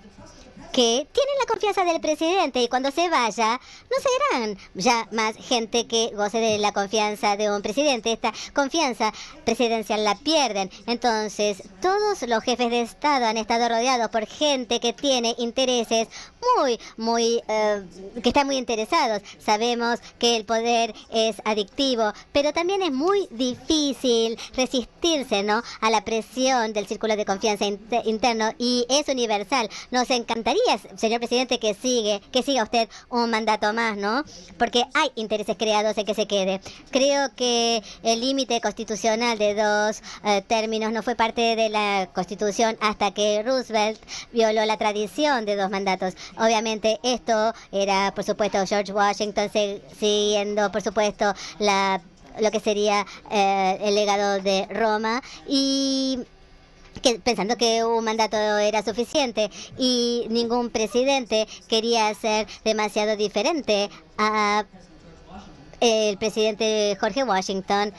que tienen la confianza del presidente, y cuando se vaya no serán ya más gente que goce de la confianza de un presidente. Esta confianza presidencial la pierden. Entonces todos los jefes de Estado han estado rodeados por gente que tiene intereses que están muy interesados. Sabemos que el poder es adictivo, pero también es muy difícil resistirse, ¿no?, a la presión del círculo de confianza interno, y es universal. Nos encantaría, señor presidente, que siga usted un mandato más, ¿no?, porque hay intereses creados en que se quede. Creo que el límite constitucional de 2 términos no fue parte de la Constitución hasta que Roosevelt violó la tradición de 2 mandatos. Obviamente esto era, por supuesto, George Washington siguiendo, por supuesto, lo que sería el legado de Roma, y pensando que un mandato era suficiente, y ningún presidente quería ser demasiado diferente a el presidente George Washington.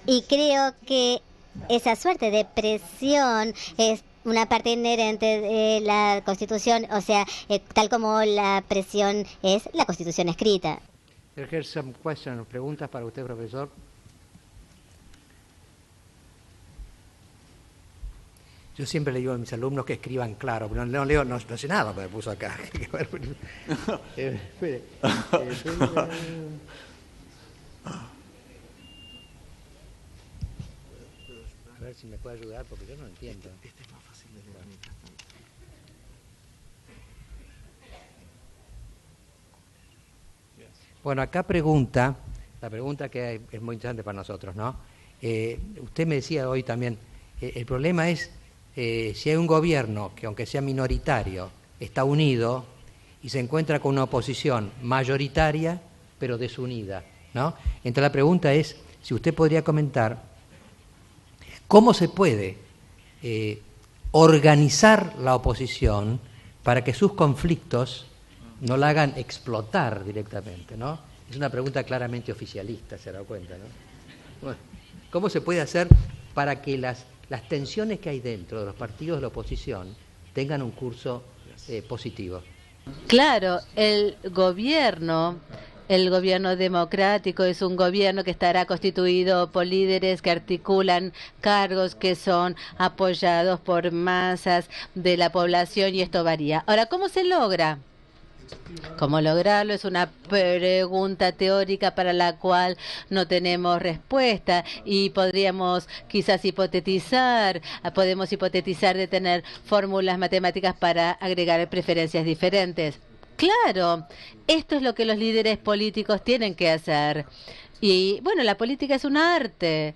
Y creo que esa suerte de presión es una parte inherente de la Constitución, o sea, tal como la presión es la Constitución escrita. Here's some questions, preguntas para usted, profesor. Yo siempre le digo a mis alumnos que escriban claro, pero no leo, no sé nada, me puso acá. A ver si me puede ayudar, porque yo no entiendo. Este es más fácil de leer mientras tanto. Bueno, acá la pregunta que es muy interesante para nosotros, ¿no? Usted me decía hoy también, el problema es si hay un gobierno que, aunque sea minoritario, está unido y se encuentra con una oposición mayoritaria, pero desunida, ¿no? Entonces la pregunta es si usted podría comentar cómo se puede organizar la oposición para que sus conflictos no la hagan explotar directamente, ¿no? Es una pregunta claramente oficialista, se da cuenta, ¿no? Bueno, ¿cómo se puede hacer para que las tensiones que hay dentro de los partidos de la oposición tengan un curso positivo? Claro, el gobierno democrático es un gobierno que estará constituido por líderes que articulan cargos que son apoyados por masas de la población, y esto varía. Ahora, ¿cómo se logra? ¿Cómo lograrlo? Es una pregunta teórica para la cual no tenemos respuesta, y podemos hipotetizar de tener fórmulas matemáticas para agregar preferencias diferentes. Claro, esto es lo que los líderes políticos tienen que hacer. Y bueno, la política es un arte.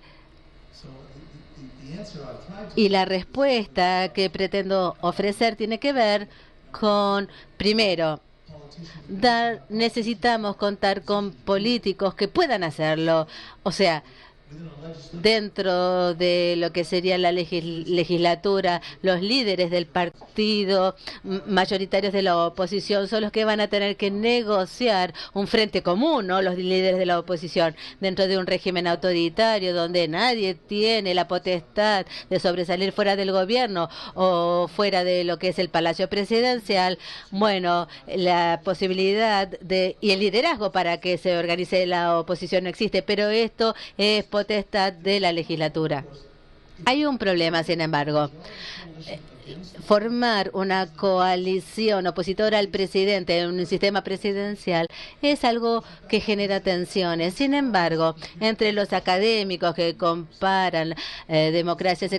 Y la respuesta que pretendo ofrecer tiene que ver con, primero, necesitamos contar con políticos que puedan hacerlo. O sea, dentro de lo que sería la legislatura, los líderes del partido mayoritarios de la oposición son los que van a tener que negociar un frente común, ¿no? Los líderes de la oposición, dentro de un régimen autoritario donde nadie tiene la potestad de sobresalir fuera del gobierno o fuera de lo que es el Palacio Presidencial. Bueno, la posibilidad y el liderazgo para que se organice la oposición no existe, pero esto es potestad de la legislatura. Hay un problema, sin embargo. Formar una coalición opositora al presidente en un sistema presidencial es algo que genera tensiones. Sin embargo, entre los académicos que comparan democracias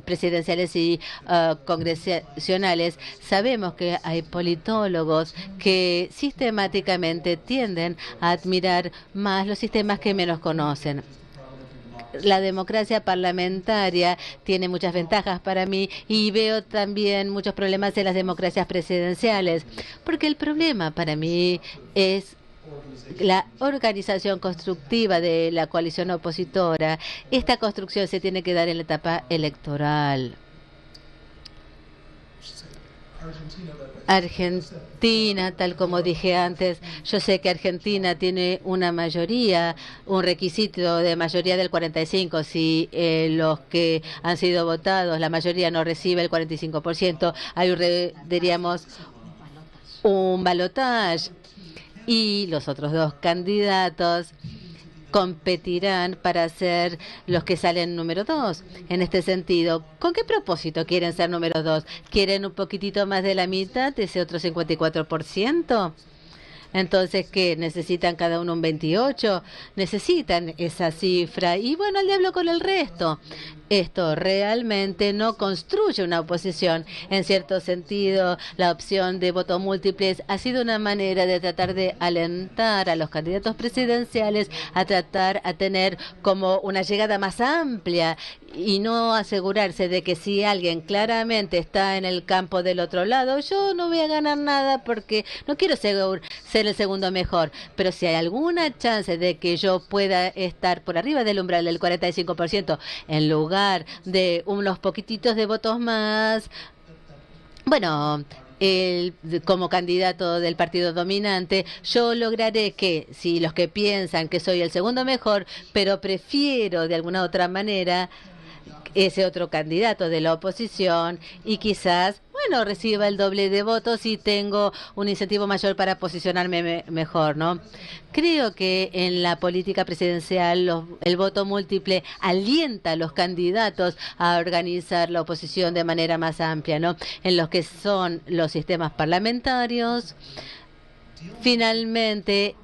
presidenciales y congresionales, sabemos que hay politólogos que sistemáticamente tienden a admirar más los sistemas que menos conocen. la democracia parlamentaria tiene muchas ventajas para mí y veo también muchos problemas en las democracias presidenciales, porque el problema para mí es la organización constructiva de la coalición opositora. Esta construcción se tiene que dar en la etapa electoral. Argentina, tal como dije antes, yo sé que Argentina tiene una mayoría, un requisito de mayoría del 45%. Si los que han sido votados, la mayoría no recibe el 45%, diríamos un balotaje. Y los otros dos candidatos competirán para ser los que salen número 2. En este sentido, ¿con qué propósito quieren ser número 2? ¿Quieren un poquitito más de la mitad de ese otro 54%? Entonces, ¿qué? ¿Necesitan cada uno un 28%? Necesitan esa cifra. Y bueno, al diablo con el resto. Esto realmente no construye una oposición. En cierto sentido, la opción de voto múltiples ha sido una manera de tratar de alentar a los candidatos presidenciales a tratar a tener como una llegada más amplia y no asegurarse de que si alguien claramente está en el campo del otro lado, yo no voy a ganar nada porque no quiero ser el segundo mejor. Pero si hay alguna chance de que yo pueda estar por arriba del umbral del 45% en lugar de unos poquititos de votos más, bueno, como candidato del partido dominante, yo lograré que, si los que piensan que soy el segundo mejor, pero prefiero de alguna otra manera ese otro candidato de la oposición y quizás, bueno, reciba el doble de votos y tengo un incentivo mayor para posicionarme mejor, ¿no? Creo que en la política presidencial el voto múltiple alienta a los candidatos a organizar la oposición de manera más amplia, ¿no? En los que son los sistemas parlamentarios, finalmente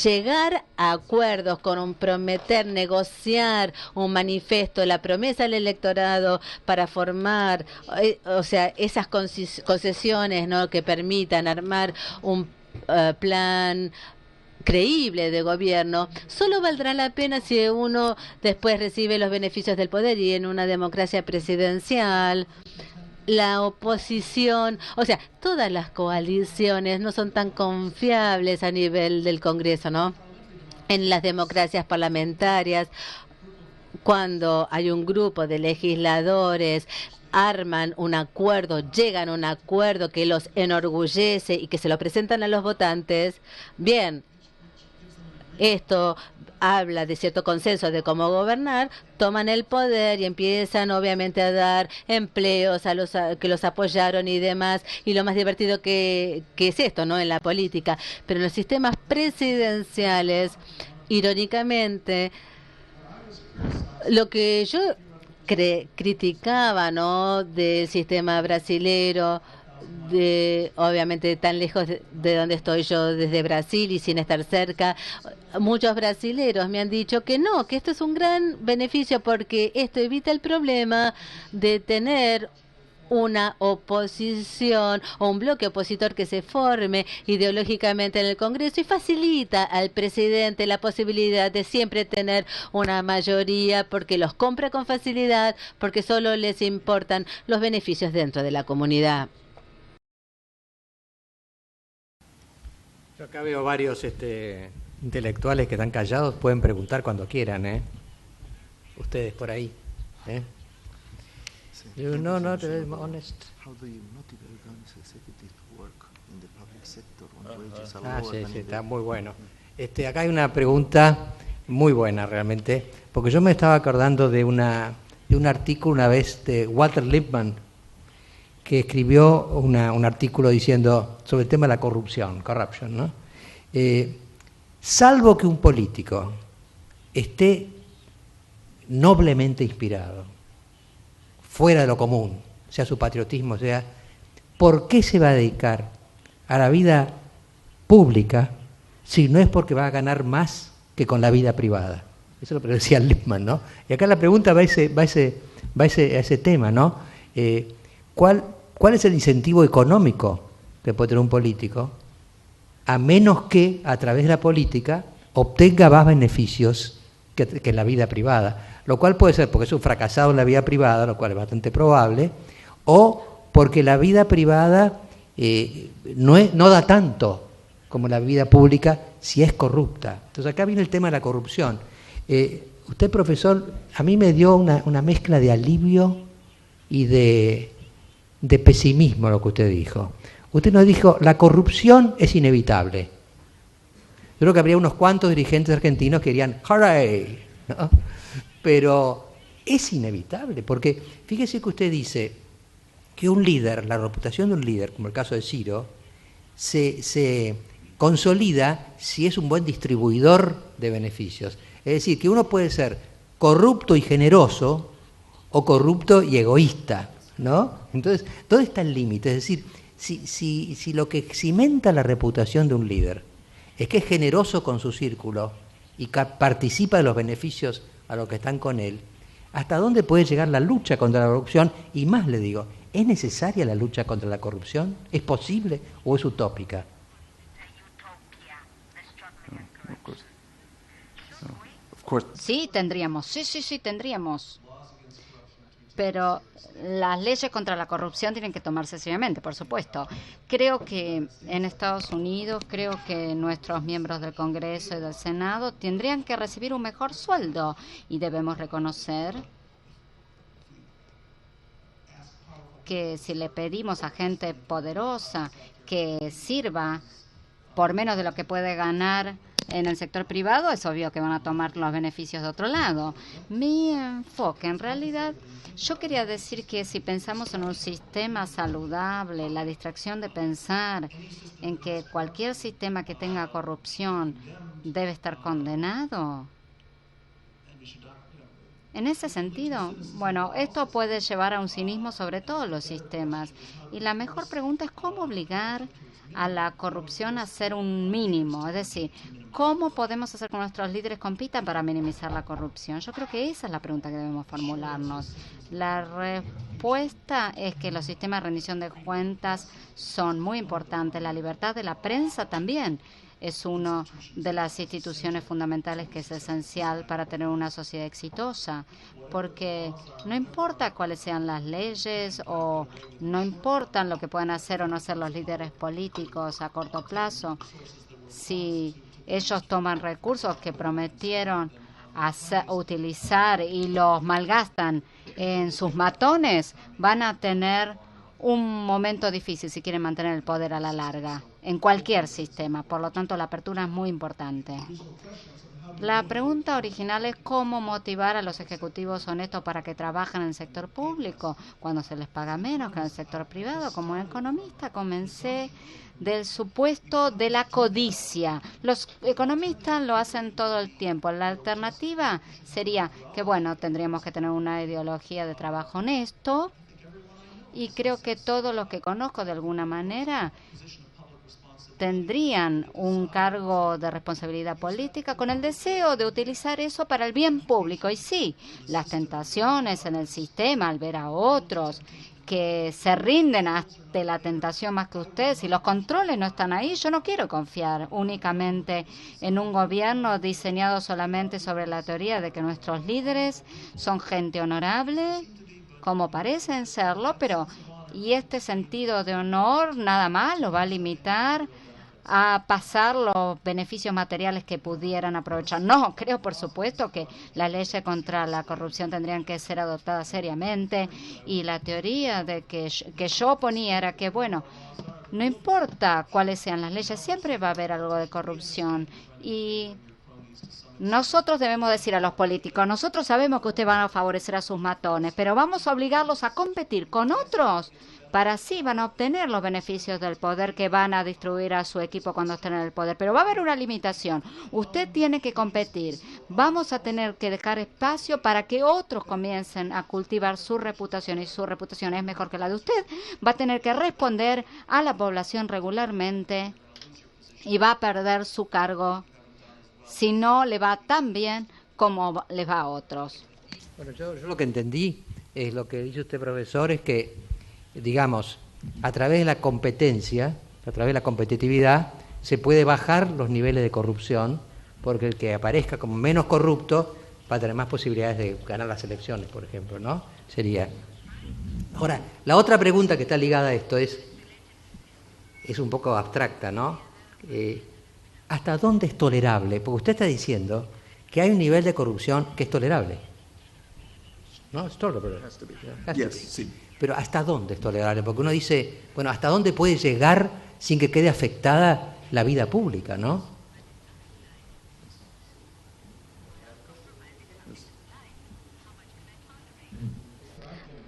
llegar a acuerdos, comprometer, negociar un manifiesto, la promesa al electorado para formar, o sea, esas concesiones, ¿no?, que permitan armar un plan creíble de gobierno, solo valdrá la pena si uno después recibe los beneficios del poder. Y en una democracia presidencial, la oposición, o sea, todas las coaliciones no son tan confiables a nivel del Congreso, ¿no? En las democracias parlamentarias, cuando hay un grupo de legisladores, arman un acuerdo, llegan a un acuerdo que los enorgullece y que se lo presentan a los votantes, bien, esto habla de cierto consenso de cómo gobernar, toman el poder y empiezan obviamente a dar empleos a los que los apoyaron y demás, y lo más divertido que es esto, ¿no?, en la política. Pero en los sistemas presidenciales, irónicamente, lo que yo criticaba, ¿no?, del sistema brasilero, obviamente tan lejos de donde estoy yo, desde Brasil y sin estar cerca, muchos brasileros me han dicho que no, que esto es un gran beneficio porque esto evita el problema de tener una oposición o un bloque opositor que se forme ideológicamente en el Congreso y facilita al presidente la posibilidad de siempre tener una mayoría porque los compra con facilidad, porque solo les importan los beneficios dentro de la comunidad. Yo acá veo varios intelectuales que están callados, pueden preguntar cuando quieran, ¿eh? Ustedes por ahí, ¿eh? You know, not honest. How do you motivate organized executives to work in the public sector when wages are Ah, lower sí, than sí, in está the... muy bueno. Acá hay una pregunta muy buena realmente, porque yo me estaba acordando de un artículo una vez de Walter Lippmann, que escribió un artículo diciendo sobre el tema de la corrupción, ¿no? Salvo que un político esté noblemente inspirado, fuera de lo común, sea su patriotismo, sea, ¿por qué se va a dedicar a la vida pública si no es porque va a ganar más que con la vida privada? Eso es lo que decía Lippmann, ¿no? Y acá la pregunta va a ese tema, ¿no? ¿Cuál es el incentivo económico que puede tener un político a menos que a través de la política obtenga más beneficios que en la vida privada? Lo cual puede ser porque es un fracasado en la vida privada, lo cual es bastante probable, o porque la vida privada no da tanto como la vida pública si es corrupta. Entonces acá viene el tema de la corrupción. Usted, profesor, a mí me dio una mezcla de alivio y de pesimismo lo que usted dijo. Usted nos dijo, la corrupción es inevitable. Yo creo que habría unos cuantos dirigentes argentinos que dirían, ¡hooray! ¿No? Pero es inevitable, porque fíjese que usted dice que un líder, la reputación de un líder, como el caso de Ciro, se consolida si es un buen distribuidor de beneficios. Es decir, que uno puede ser corrupto y generoso o corrupto y egoísta, ¿no? Entonces, ¿dónde está el límite? Es decir, si lo que cimenta la reputación de un líder es que es generoso con su círculo y participa de los beneficios a los que están con él, ¿hasta dónde puede llegar la lucha contra la corrupción? Y más le digo, ¿es necesaria la lucha contra la corrupción? ¿Es posible o es utópica? Sí, tendríamos. Sí, tendríamos. Pero las leyes contra la corrupción tienen que tomarse seriamente, por supuesto. Creo que en Estados Unidos, creo que nuestros miembros del Congreso y del Senado tendrían que recibir un mejor sueldo y debemos reconocer que si le pedimos a gente poderosa que sirva por menos de lo que puede ganar en el sector privado, es obvio que van a tomar los beneficios de otro lado. Mi enfoque, en realidad, yo quería decir que si pensamos en un sistema saludable, la distracción de pensar en que cualquier sistema que tenga corrupción debe estar condenado. En ese sentido, bueno, esto puede llevar a un cinismo sobre todos los sistemas. Y la mejor pregunta es cómo obligar a la corrupción a ser un mínimo. Es decir, ¿cómo podemos hacer que nuestros líderes compitan para minimizar la corrupción? Yo creo que esa es la pregunta que debemos formularnos. La respuesta es que los sistemas de rendición de cuentas son muy importantes. La libertad de la prensa también es una de las instituciones fundamentales que es esencial para tener una sociedad exitosa, porque no importa cuáles sean las leyes o no importan lo que puedan hacer o no hacer los líderes políticos a corto plazo, si ellos toman recursos que prometieron utilizar y los malgastan en sus matones, van a tener un momento difícil si quieren mantener el poder a la larga, en cualquier sistema. Por lo tanto, la apertura es muy importante. La pregunta original es cómo motivar a los ejecutivos honestos para que trabajen en el sector público cuando se les paga menos que en el sector privado. Como economista comencé del supuesto de la codicia. Los economistas lo hacen todo el tiempo. La alternativa sería que, bueno, tendríamos que tener una ideología de trabajo honesto, y creo que todos los que conozco de alguna manera tendrían un cargo de responsabilidad política con el deseo de utilizar eso para el bien público. Y sí, las tentaciones en el sistema al ver a otros que se rinden ante la tentación más que ustedes, si los controles no están ahí, yo no quiero confiar únicamente en un gobierno diseñado solamente sobre la teoría de que nuestros líderes son gente honorable, como parecen serlo, pero y este sentido de honor nada más lo va a limitar a pasar los beneficios materiales que pudieran aprovechar. No, creo por supuesto que las leyes contra la corrupción tendrían que ser adoptadas seriamente, y la teoría de que yo ponía era que, bueno, no importa cuáles sean las leyes, siempre va a haber algo de corrupción. Y nosotros debemos decir a los políticos, nosotros sabemos que ustedes van a favorecer a sus matones, pero vamos a obligarlos a competir con otros para así van a obtener los beneficios del poder que van a distribuir a su equipo cuando estén en el poder. Pero va a haber una limitación. Usted tiene que competir. Vamos a tener que dejar espacio para que otros comiencen a cultivar su reputación, y su reputación es mejor que la de usted. Va a tener que responder a la población regularmente y va a perder su cargo si no le va tan bien como les va a otros. Bueno, yo lo que entendí es lo que dice usted, profesor, es que, digamos, a través de la competencia, a través de la competitividad, se puede bajar los niveles de corrupción, porque el que aparezca como menos corrupto para tener más posibilidades de ganar las elecciones, por ejemplo, ¿no? Sería. Ahora, la otra pregunta que está ligada a esto es un poco abstracta, ¿no? ¿Hasta dónde es tolerable? Porque usted está diciendo que hay un nivel de corrupción que es tolerable. ¿No? Es tolerable. Sí. Pero ¿hasta dónde es tolerable? Porque uno dice, bueno, ¿hasta dónde puede llegar sin que quede afectada la vida pública, ¿no?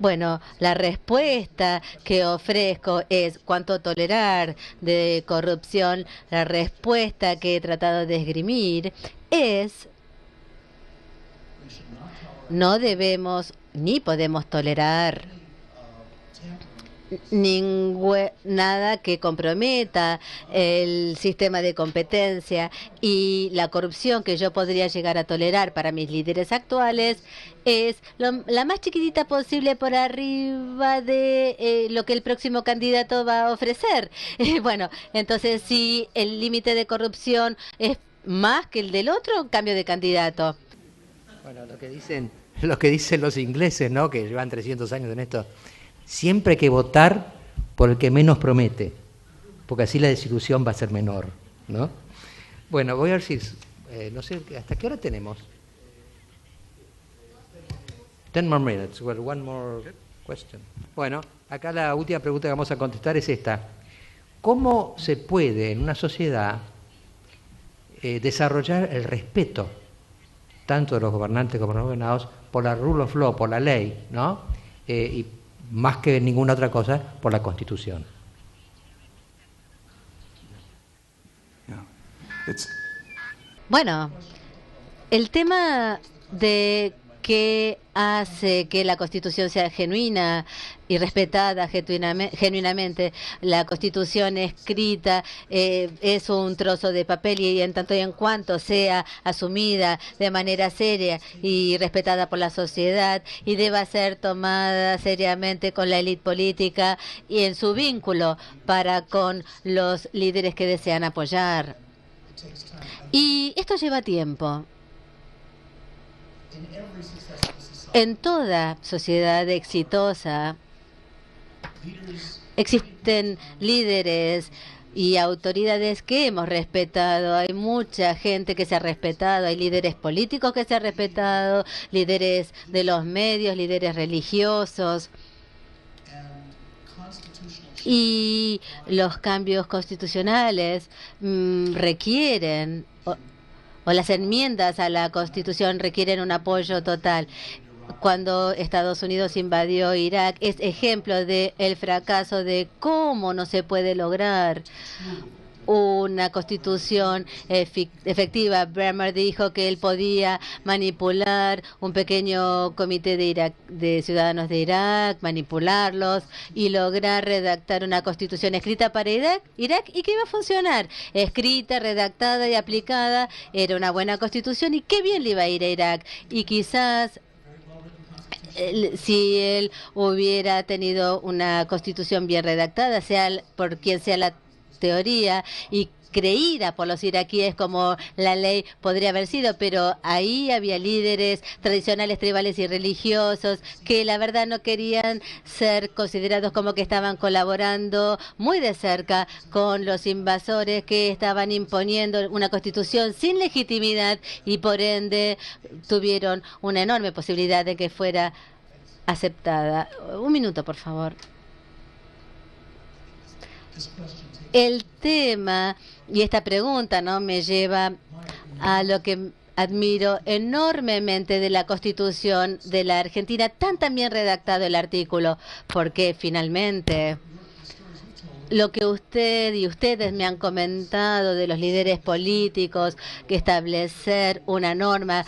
Bueno, la respuesta que ofrezco es cuánto tolerar de corrupción. La respuesta que he tratado de esgrimir es no debemos ni podemos tolerar nada que comprometa el sistema de competencia, y la corrupción que yo podría llegar a tolerar para mis líderes actuales es la más chiquitita posible por arriba de lo que el próximo candidato va a ofrecer. Bueno, entonces si el límite de corrupción es más que el del otro, cambio de candidato. Bueno, lo que dicen los ingleses, ¿no?, que llevan 300 años en esto: siempre hay que votar por el que menos promete, porque así la desilusión va a ser menor, ¿no? Bueno, voy a ver si, no sé, ¿hasta qué hora tenemos? 10 more minutes, well, one more question. Bueno, acá la última pregunta que vamos a contestar es esta: ¿cómo se puede en una sociedad desarrollar el respeto, tanto de los gobernantes como de los gobernados, por la rule of law, por la ley, ¿no? Y más que ninguna otra cosa, por la Constitución? Bueno, el tema de qué hace que la Constitución sea genuina y respetada genuinamente. La Constitución escrita es un trozo de papel, y en tanto y en cuanto sea asumida de manera seria y respetada por la sociedad, y deba ser tomada seriamente con la élite política y en su vínculo para con los líderes que desean apoyar. Y esto lleva tiempo. En toda sociedad exitosa existen líderes y autoridades que hemos respetado. Hay mucha gente que se ha respetado, hay líderes políticos que se han respetado, líderes de los medios, líderes religiosos. Y los cambios constitucionales requieren, o las enmiendas a la Constitución requieren un apoyo total. Cuando Estados Unidos invadió Irak, es ejemplo del fracaso de cómo no se puede lograr una constitución efectiva. Bremer dijo que él podía manipular un pequeño comité de ciudadanos de Irak, manipularlos y lograr redactar una constitución escrita para Irak, y que iba a funcionar. Escrita, redactada y aplicada, era una buena constitución, y qué bien le iba a ir a Irak. Y quizás si él hubiera tenido una constitución bien redactada, sea por quien sea la teoría y creída por los iraquíes como la ley podría haber sido, pero ahí había líderes tradicionales, tribales y religiosos que la verdad no querían ser considerados como que estaban colaborando muy de cerca con los invasores que estaban imponiendo una constitución sin legitimidad, y por ende tuvieron una enorme posibilidad de que fuera aceptada. Un minuto, por favor. El tema y esta pregunta, ¿no?, me lleva a lo que admiro enormemente de la Constitución de la Argentina, tan bien redactado el artículo, porque finalmente lo que usted y ustedes me han comentado de los líderes políticos, que establecer una norma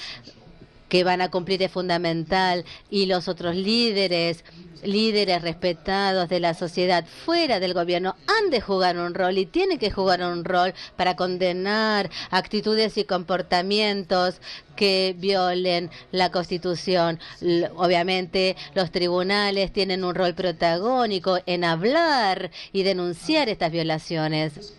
que van a cumplir es fundamental, y los otros líderes respetados de la sociedad fuera del gobierno han de jugar un rol y tienen que jugar un rol para condenar actitudes y comportamientos que violen la Constitución. Obviamente los tribunales tienen un rol protagónico en hablar y denunciar estas violaciones.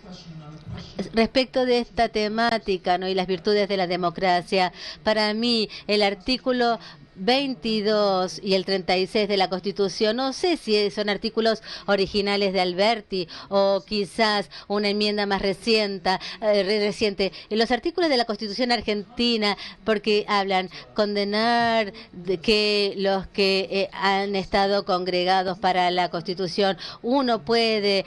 respecto de esta temática, ¿no?, y las virtudes de la democracia, para mí el artículo 22 y el 36 de la Constitución, no sé si son artículos originales de Alberti o quizás una enmienda más reciente. Los artículos de la Constitución argentina, porque hablan condenar de que los que han estado congregados para la Constitución, uno puede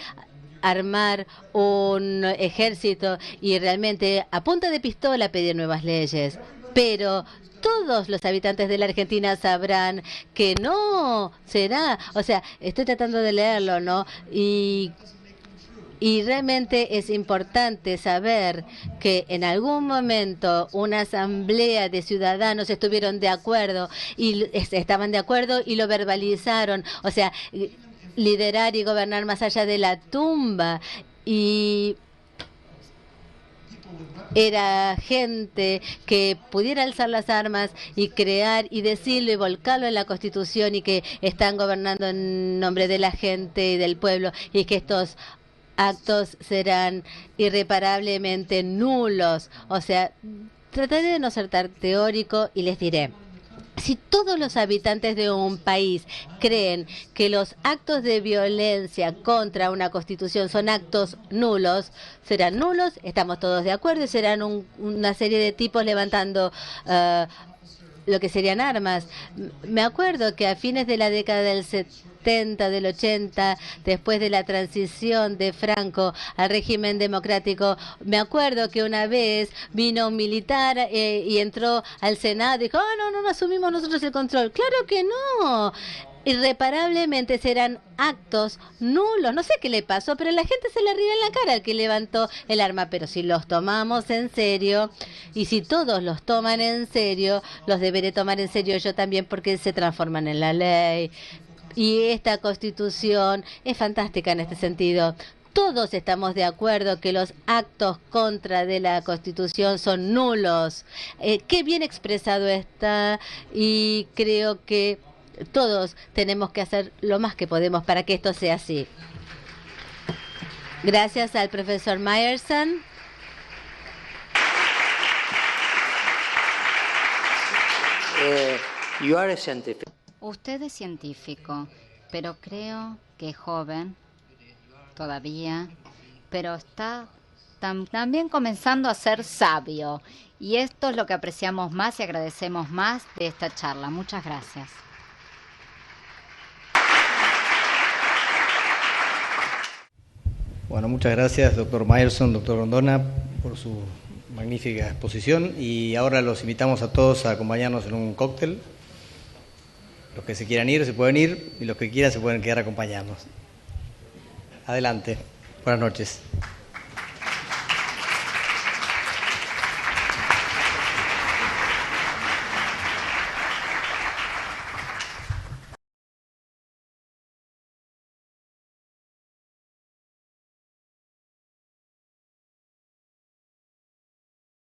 armar un ejército y realmente a punta de pistola pedir nuevas leyes, pero todos los habitantes de la Argentina sabrán que no será, o sea, estoy tratando de leerlo, ¿no? Y realmente es importante saber que en algún momento una asamblea de ciudadanos estuvieron de acuerdo y estaban de acuerdo y lo verbalizaron, o sea, liderar y gobernar más allá de la tumba, y era gente que pudiera alzar las armas y crear y decirlo y volcarlo en la Constitución, y que están gobernando en nombre de la gente y del pueblo, y que estos actos serán irreparablemente nulos. O sea, trataré de no ser tan teórico y les diré: si todos los habitantes de un país creen que los actos de violencia contra una constitución son actos nulos, serán nulos, estamos todos de acuerdo, y serán una serie de tipos levantando lo que serían armas. Me acuerdo que a fines de la década del 70, del 80, después de la transición de Franco al régimen democrático, me acuerdo que una vez vino un militar y entró al Senado y dijo: no asumimos nosotros el control. ¡Claro que no! Irreparablemente serán actos nulos. No sé qué le pasó, pero la gente se le ríe en la cara al que levantó el arma. Pero si los tomamos en serio, y si todos los toman en serio, los deberé tomar en serio yo también, porque se transforman en la ley. Y esta Constitución es fantástica en este sentido. Todos estamos de acuerdo que los actos contra de la Constitución son nulos. Qué bien expresado está, y creo que todos tenemos que hacer lo más que podemos para que esto sea así. Gracias al profesor Meyerson. Usted es científico, pero creo que es joven todavía, pero está también comenzando a ser sabio. Y esto es lo que apreciamos más y agradecemos más de esta charla. Muchas gracias. Bueno, muchas gracias, doctor Meyerson, doctor Rondona, por su magnífica exposición. Y ahora los invitamos a todos a acompañarnos en un cóctel. Los que se quieran ir se pueden ir, y los que quieran se pueden quedar a acompañarnos. Adelante. Buenas noches.